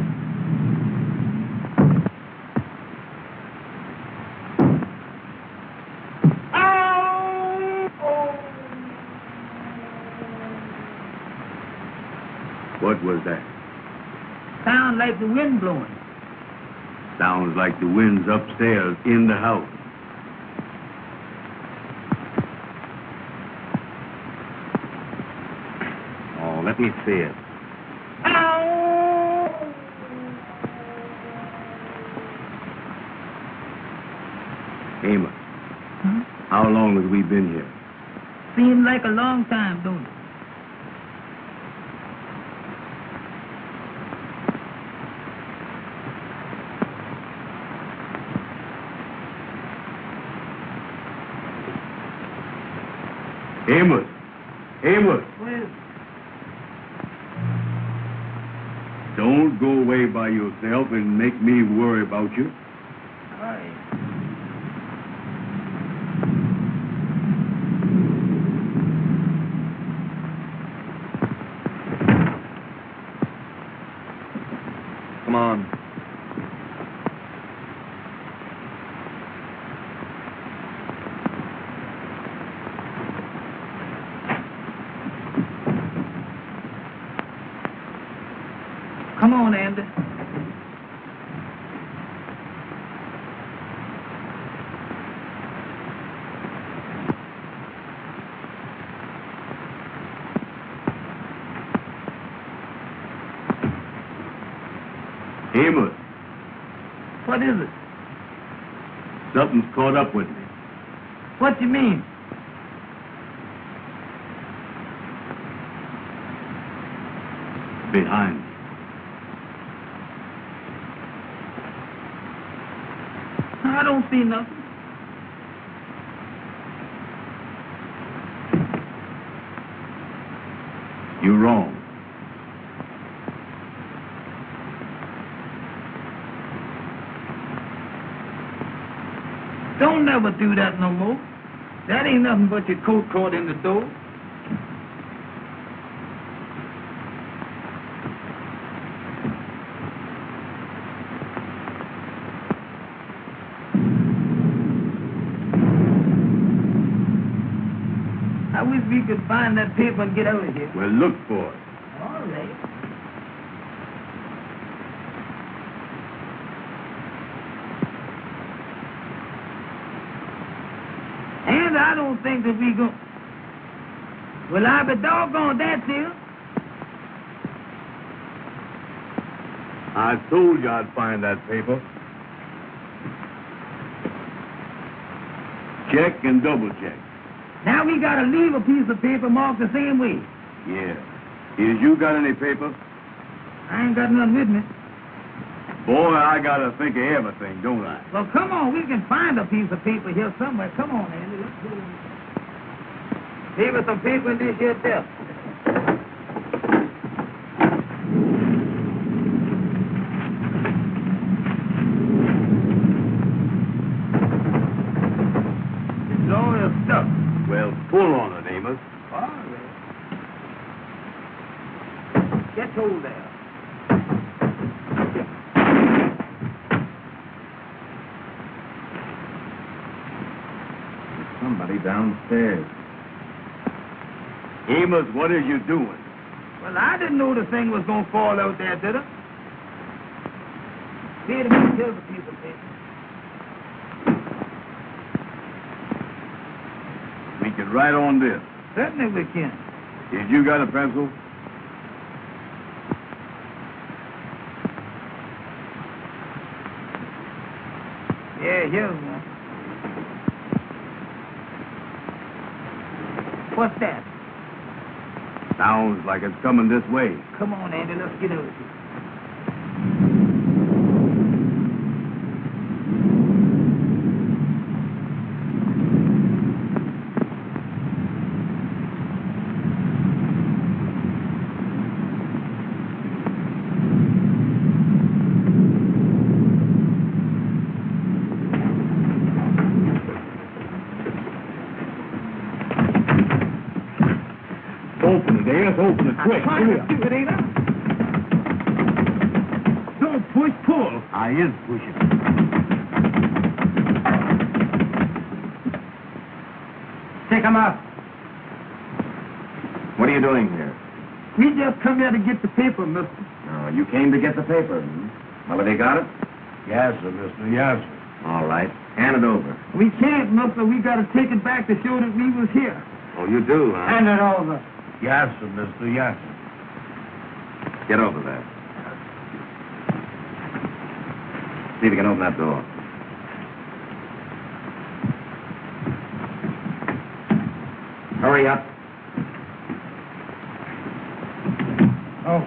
What was that? Sound like the wind blowing. Sounds like the wind's upstairs in the house. Oh, let me see it. Amos, how long have we been here? Seems like a long time, don't it? Amos! Amos! Well, Don't go away by yourself and make me worry about you. all right. Come on. Come on, Andy. Amos, What is it? something's caught up with me. What you mean? Behind me. I don't see nothing. You're wrong. Don't never do that no more. That ain't nothing but your coat caught in the door. I wish we could find that paper and get out of here. Well, look for it. All right. And I don't think that we go. Well, I be doggone that, dear. I told you I'd find that paper. Check and double check. Now we gotta leave a piece of paper marked the same way. Yeah. Is you got any paper? I ain't got none with me. Boy, I gotta think of everything, don't I? Well, come on, we can find a piece of paper here somewhere. Come on, Andy, let's go. Leave us some paper in this here desk. It's all stuff. Well, pull on it, Amos. All right. Get hold there. Somebody downstairs. Amos, what are you doing? Well, I didn't know the thing was gonna fall out there, did I? Here to me, here's a piece of paper. We can write on this. Certainly we can. Did you got a pencil? Yeah, here's one. What's that? Sounds like it's coming this way. Come on, Andy, let's get out of here. Open it, Amos. Open it quick. I'm trying to do it, ain't I? Don't push, pull. I is pushing. Take him out. What are you doing here? We just come here to get the paper, mister. Oh, you came to get the paper. Hmm? Well, have you got it? Yes, sir, mister. Yes, sir. All right. Hand it over. We can't, mister. We got to take it back to show that we was here. Oh, you do, huh? Hand it over. Yes, sir, mister. Yes, sir. Get over there. See if you can open that door. Hurry up. Oh.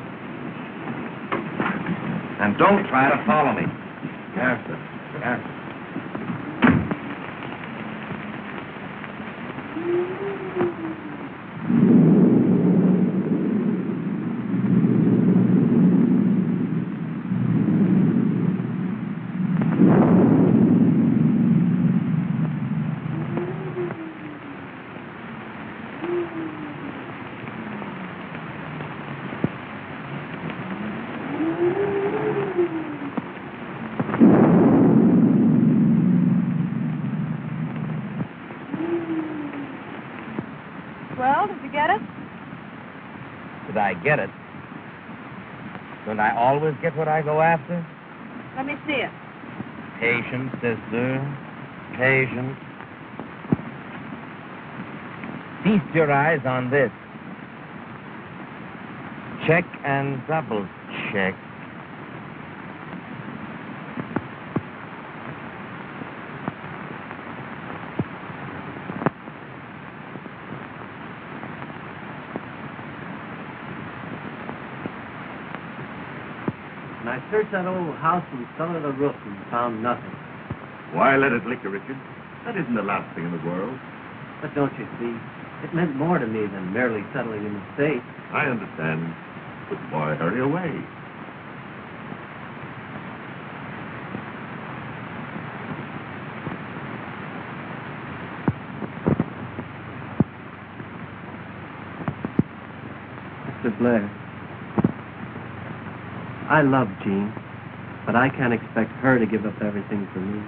And don't try to follow me. Yes, sir. Yes, sir. Well, did you get it? Did I get it? Don't I always get what I go after? Let me see it. Patience, sister. Patience. Feast your eyes on this. Check and double check. And I searched that old house from cellar to roof and found nothing. Why let it liquor, Richard? That isn't the last thing in the world. But don't you see, it meant more to me than merely settling in the state. I understand. But why hurry away? Mr. Blair, I love Jean, but I can't expect her to give up everything for me.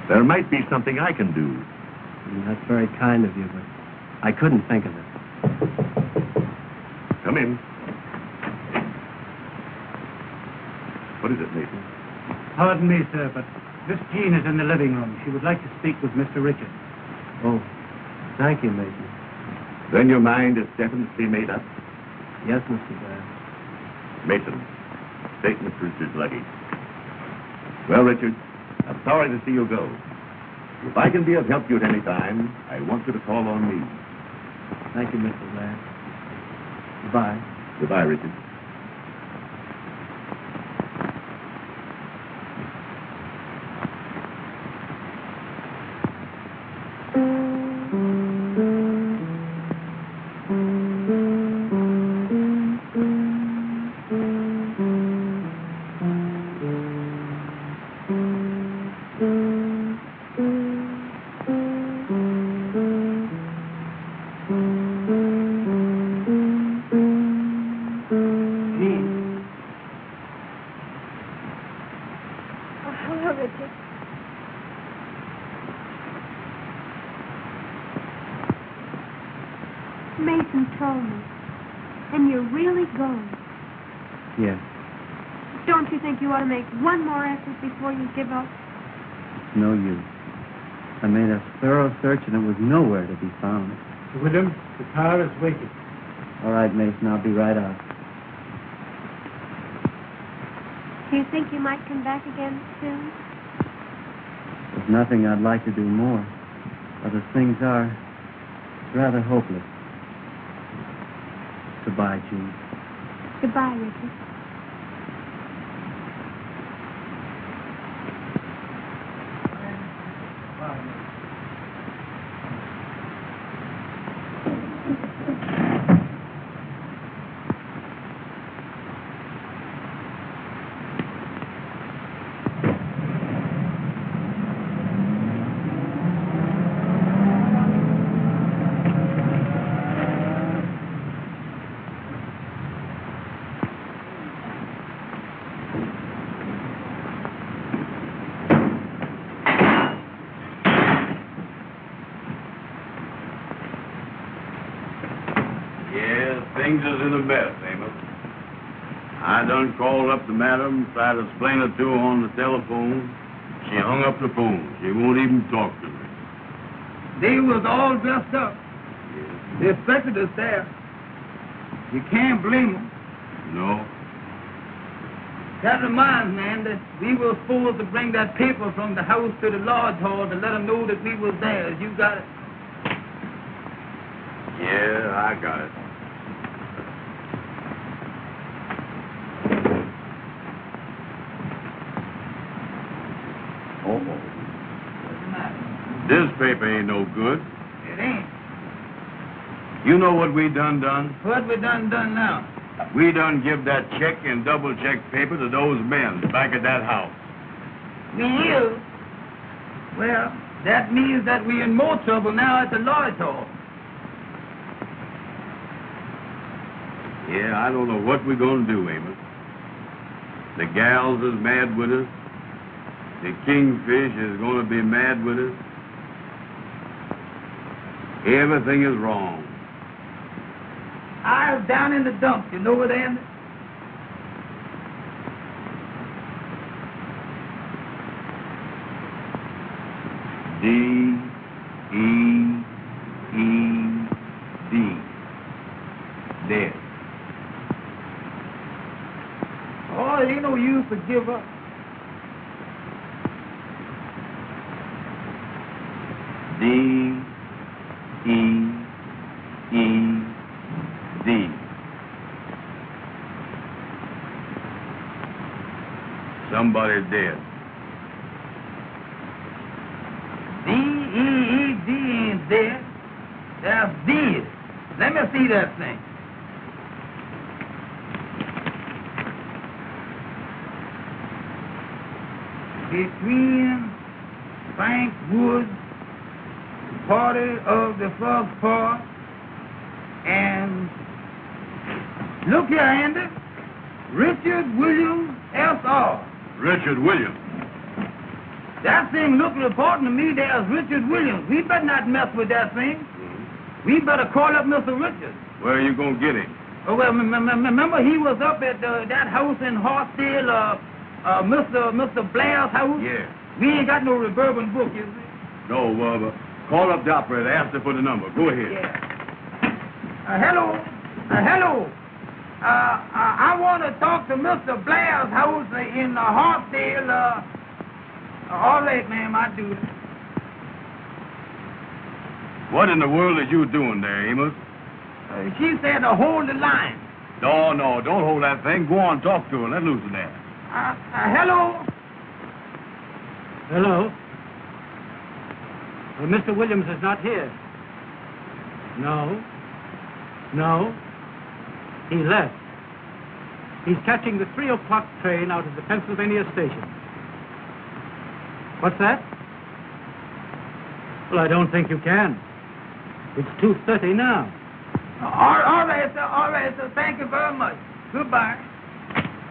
There might be something I can do. That's very kind of you, but I couldn't think of it. Come in. What is it, Mason? Pardon me, sir, but Miss Jean is in the living room. She would like to speak with Mr. Richard. Oh, thank you, Mason. Then your mind is definitely made up? Yes, Mr. Blair. Mason, take Miss Brewster's luggage. Well, Richard, I'm sorry to see you go. If I can be of help to you at any time, I want you to call on me. Thank you, Mr. Blair. Goodbye. Goodbye, Richard. Mason told me. And you're really going. Yes. Don't you think you ought to make one more effort before you give up? No use. I made a thorough search and it was nowhere to be found. William, the car is waiting. All right, Mason, I'll be right out. Do you think you might come back again soon? There's nothing I'd like to do more. But as things are, it's rather hopeless. Goodbye, Jean. Goodbye, Richard. Things is in a mess, Amos. I done called up the madam, tried to explain it to her on the telephone. She hung up the phone. She won't even talk to me. They was all dressed up. They expected us there. You can't blame them. No. That reminds me, Andy, we were supposed to bring that paper from the house to the lodge hall to let them know that we was there. You got it? Yeah, I got it. This paper ain't no good. It ain't. You know what we done? What we done now? We done give that check and double check paper to those men back at that house. We is. Well, that means that we in more trouble now at the lodge hall. Yeah, I don't know what we're gonna do, Amos. The gals is mad with us. The kingfish is gonna be mad with us. Everything is wrong. I was down in the dumps. You know it, Andy? D-E-E-D. Dead. Oh, ain't no use to give up. D-E-E-D. Somebody's dead. D-E-E-D ain't dead. That's dead. Let me see that thing. Between Frank Woods, party of the first part, and look here, Andy, Richard Williams, S.R. Richard Williams. That thing looked reporting to me there's Richard Williams. We better not mess with that thing. We better call up Mr. Richards. Where are you going to get him? Oh, well, remember he was up at that house in Hartsdale, Mr. Blair's house? Yeah. We ain't got no reverberant book, you see. No, call up the operator. Ask her for the number. Go ahead. Yeah. Hello. Hello. I want to talk to Mr. Blair's house in Hartsdale. All right, ma'am, I do. What in the world are you doing there, Amos? She said to hold the line. No, don't hold that thing. Go on, talk to her. Let loose of that. Hello. Hello? Well, Mr. Williams is not here. No. He left. He's catching the 3 o'clock train out of the Pennsylvania station. What's that? Well, I don't think you can. It's 2:30 now. All right, sir. Thank you very much. Goodbye.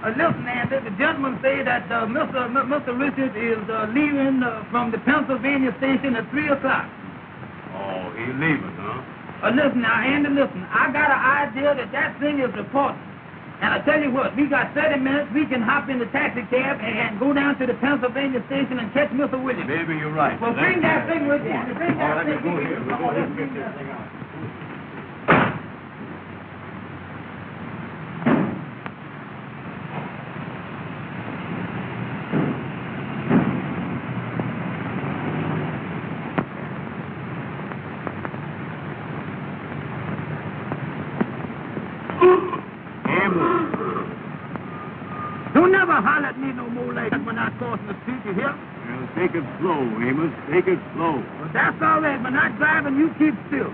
Listen, Andy, the gentleman said that Mr. Richards is leaving from the Pennsylvania station at 3 o'clock. Oh, he's leaving, huh? Listen now, Andy, listen. I got an idea that thing is important. And I tell you what, we got 30 minutes. We can hop in the taxi cab and go down to the Pennsylvania station and catch Mr. Williams. Maybe you're right. Well, bring that thing with you. Bring that thing with you. Let's get this thing out. Don't never holler at me no more like that when I cross the street, you hear? Well, take it slow, Amos. Take it slow. Well, that's all right. When I'm driving, you keep still.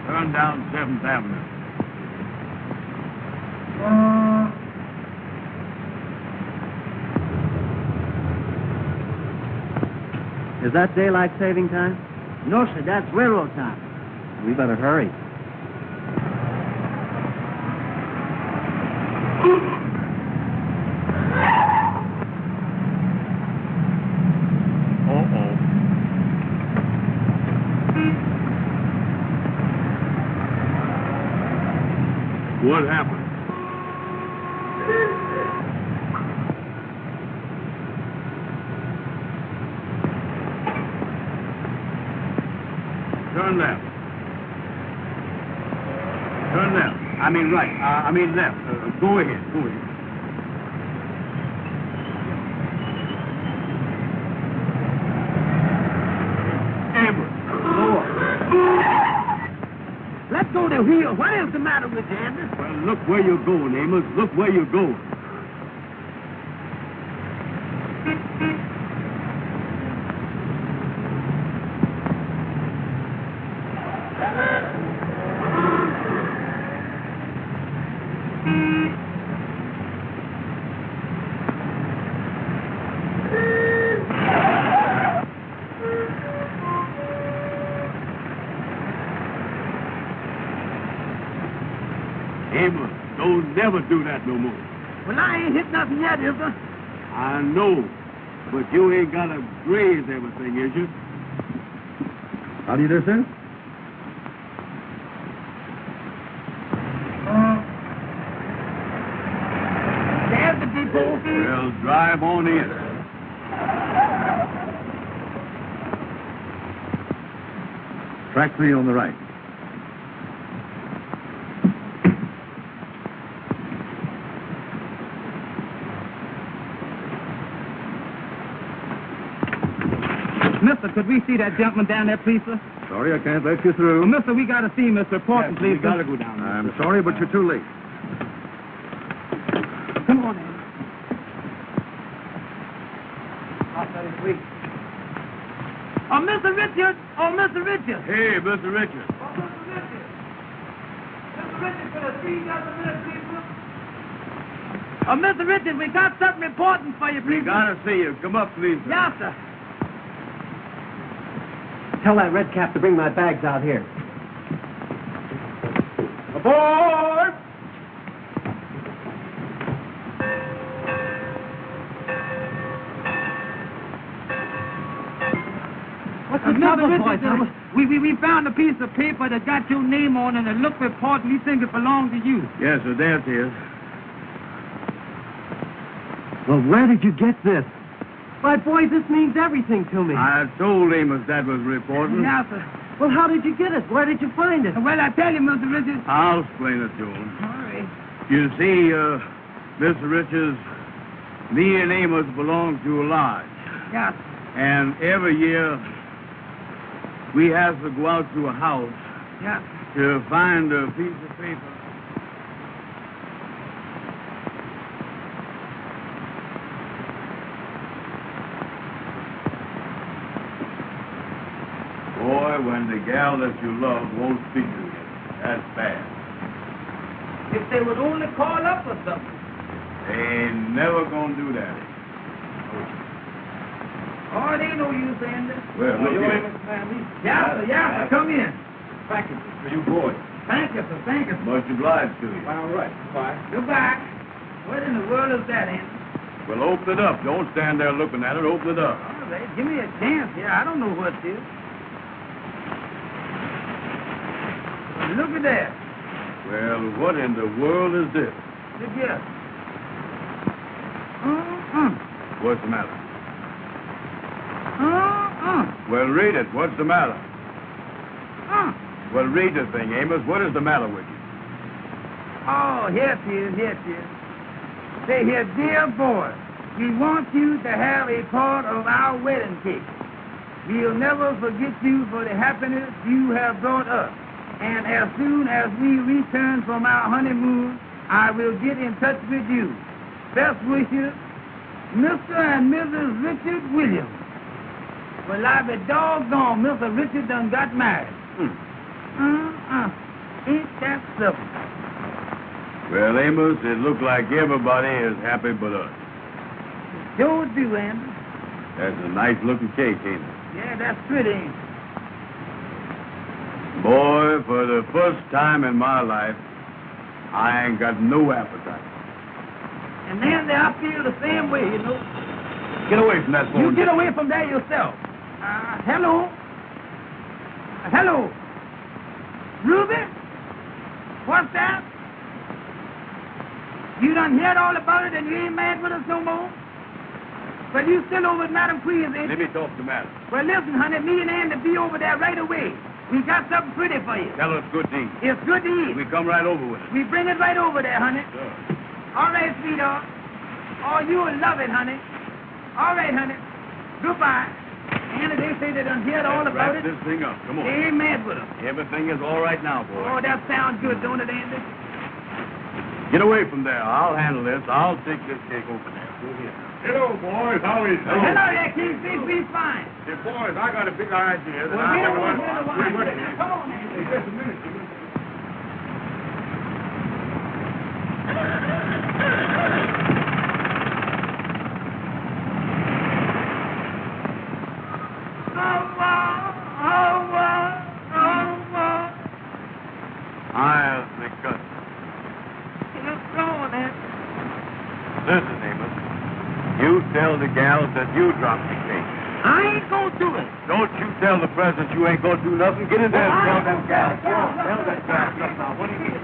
Turn down 7th Avenue. Is that daylight saving time? No, sir. That's railroad time. We better hurry. What happened? Turn left. Turn left. I mean right. I mean left. Go ahead. Go ahead. Amber. Lower. Let's go to wheel. What is the matter with you, Andy? Well, look where you're going, Amos. Look where you're going. Amos, don't never do that no more. Well, I ain't hit nothing yet, is there? I know, but you ain't got to graze everything, is you? How do you do, sir? We'll drive on in. Track 3 on the right. Mister, could we see that gentleman down there, please, sir? Sorry, I can't let you through. Well, mister, we got to see him, Mr. Important, please, We gotta go down. I'm sorry, but you're too late. Come on, Andy. I'll tell you, please. Oh, Mr. Richard! Oh, Mr. Richard! Hey, Mr. Richard. Oh, Mr. Richard! Mr. Richard, could I see you just a minute, please, sir? Oh, Mr. Richard, we got something important for you, We please. gotta see you. Come up, please. Yes, sir. Tell that red cap to bring my bags out here. Aboard! What's Mr. the trouble, Richard, boys? we found a piece of paper that got your name on it and it looked important. We think it belonged to you. Yes, sir, there it is. Well, where did you get this? Why, boys, this means everything to me. I told Amos that was reporting. Yes, sir. Well, how did you get it? Where did you find it? Well, I tell you, Mr. Richard. I'll explain it to him. All right. You see, Mr. Richards, me and Amos belong to a lodge. Yes. And every year, we have to go out to a house Yes. to find a piece of paper. Boy, when the gal that you love won't speak to you, that's bad. If they would only call up or something. They ain't never gonna do that. Oh, it ain't no use, Andy. Well, look here. Yes, sir. Come in. Package for you boys. Thank you, sir. Thank you, sir. Much obliged to you. All right. Bye. Goodbye. What in the world is that, Andy? Well, open it up. Don't stand there looking at it. Open it up. All right. Give me a chance here. I don't know what it is. Well, look at that. Well, what in the world is this? Look here. What's the matter? Uh-uh. Well, read it. What's the matter? Well, read the thing, Amos. What is the matter with you? Oh, here it is. Here it is. Say here, dear boy, we want you to have a part of our wedding cake. We'll never forget you for the happiness you have brought us. And as soon as we return from our honeymoon, I will get in touch with you. Best wishes, Mr. and Mrs. Richard Williams. Well, I be doggone, Mr. Richard done got married. Ain't that something? Well, Amos, it looks like everybody is happy but us. Sure do, Andy. That's a nice-looking cake, ain't it? Yeah, that's pretty, ain't it? Boy, for the first time in my life, I ain't got no appetite. And Andy, I feel the same way, you know. Get away from that phone. You get away from there yourself. Hello? Hello? Ruby? What's that? You done heard all about it and you ain't mad with us no more? Well, you still over at Madam Queen's, ain't Let you? me talk to Madam. Well, listen, honey, me and Andy be over there right away. We got something pretty for you. Tell us good to eat. It's good to eat. We come right over with it. We bring it right over there, honey. Sure. All right, sweetheart. Oh, you'll love it, honey. All right, honey. Goodbye. Andy, they say they done heard all Let's about wrap it. this thing up. Come on. They ain't mad with us. Everything is all right now, boy. Oh, that sounds good, don't it, Andy? Get away from there. I'll handle this. I'll take this cake over there. Go here. Hello, boys. How is it? Hello there, King. Be fine. Hey, boys, I got a big idea that Well, I we don't want want to to... wait. Come on, Andy. Just a minute, Jimmy. I'll think good. Listen, Amos. You tell the gals that you dropped the cake. I ain't gonna do it. Don't you tell the president you ain't gonna do nothing. Get in there and tell them gals. Go on, tell them gals. Now, what do you mean?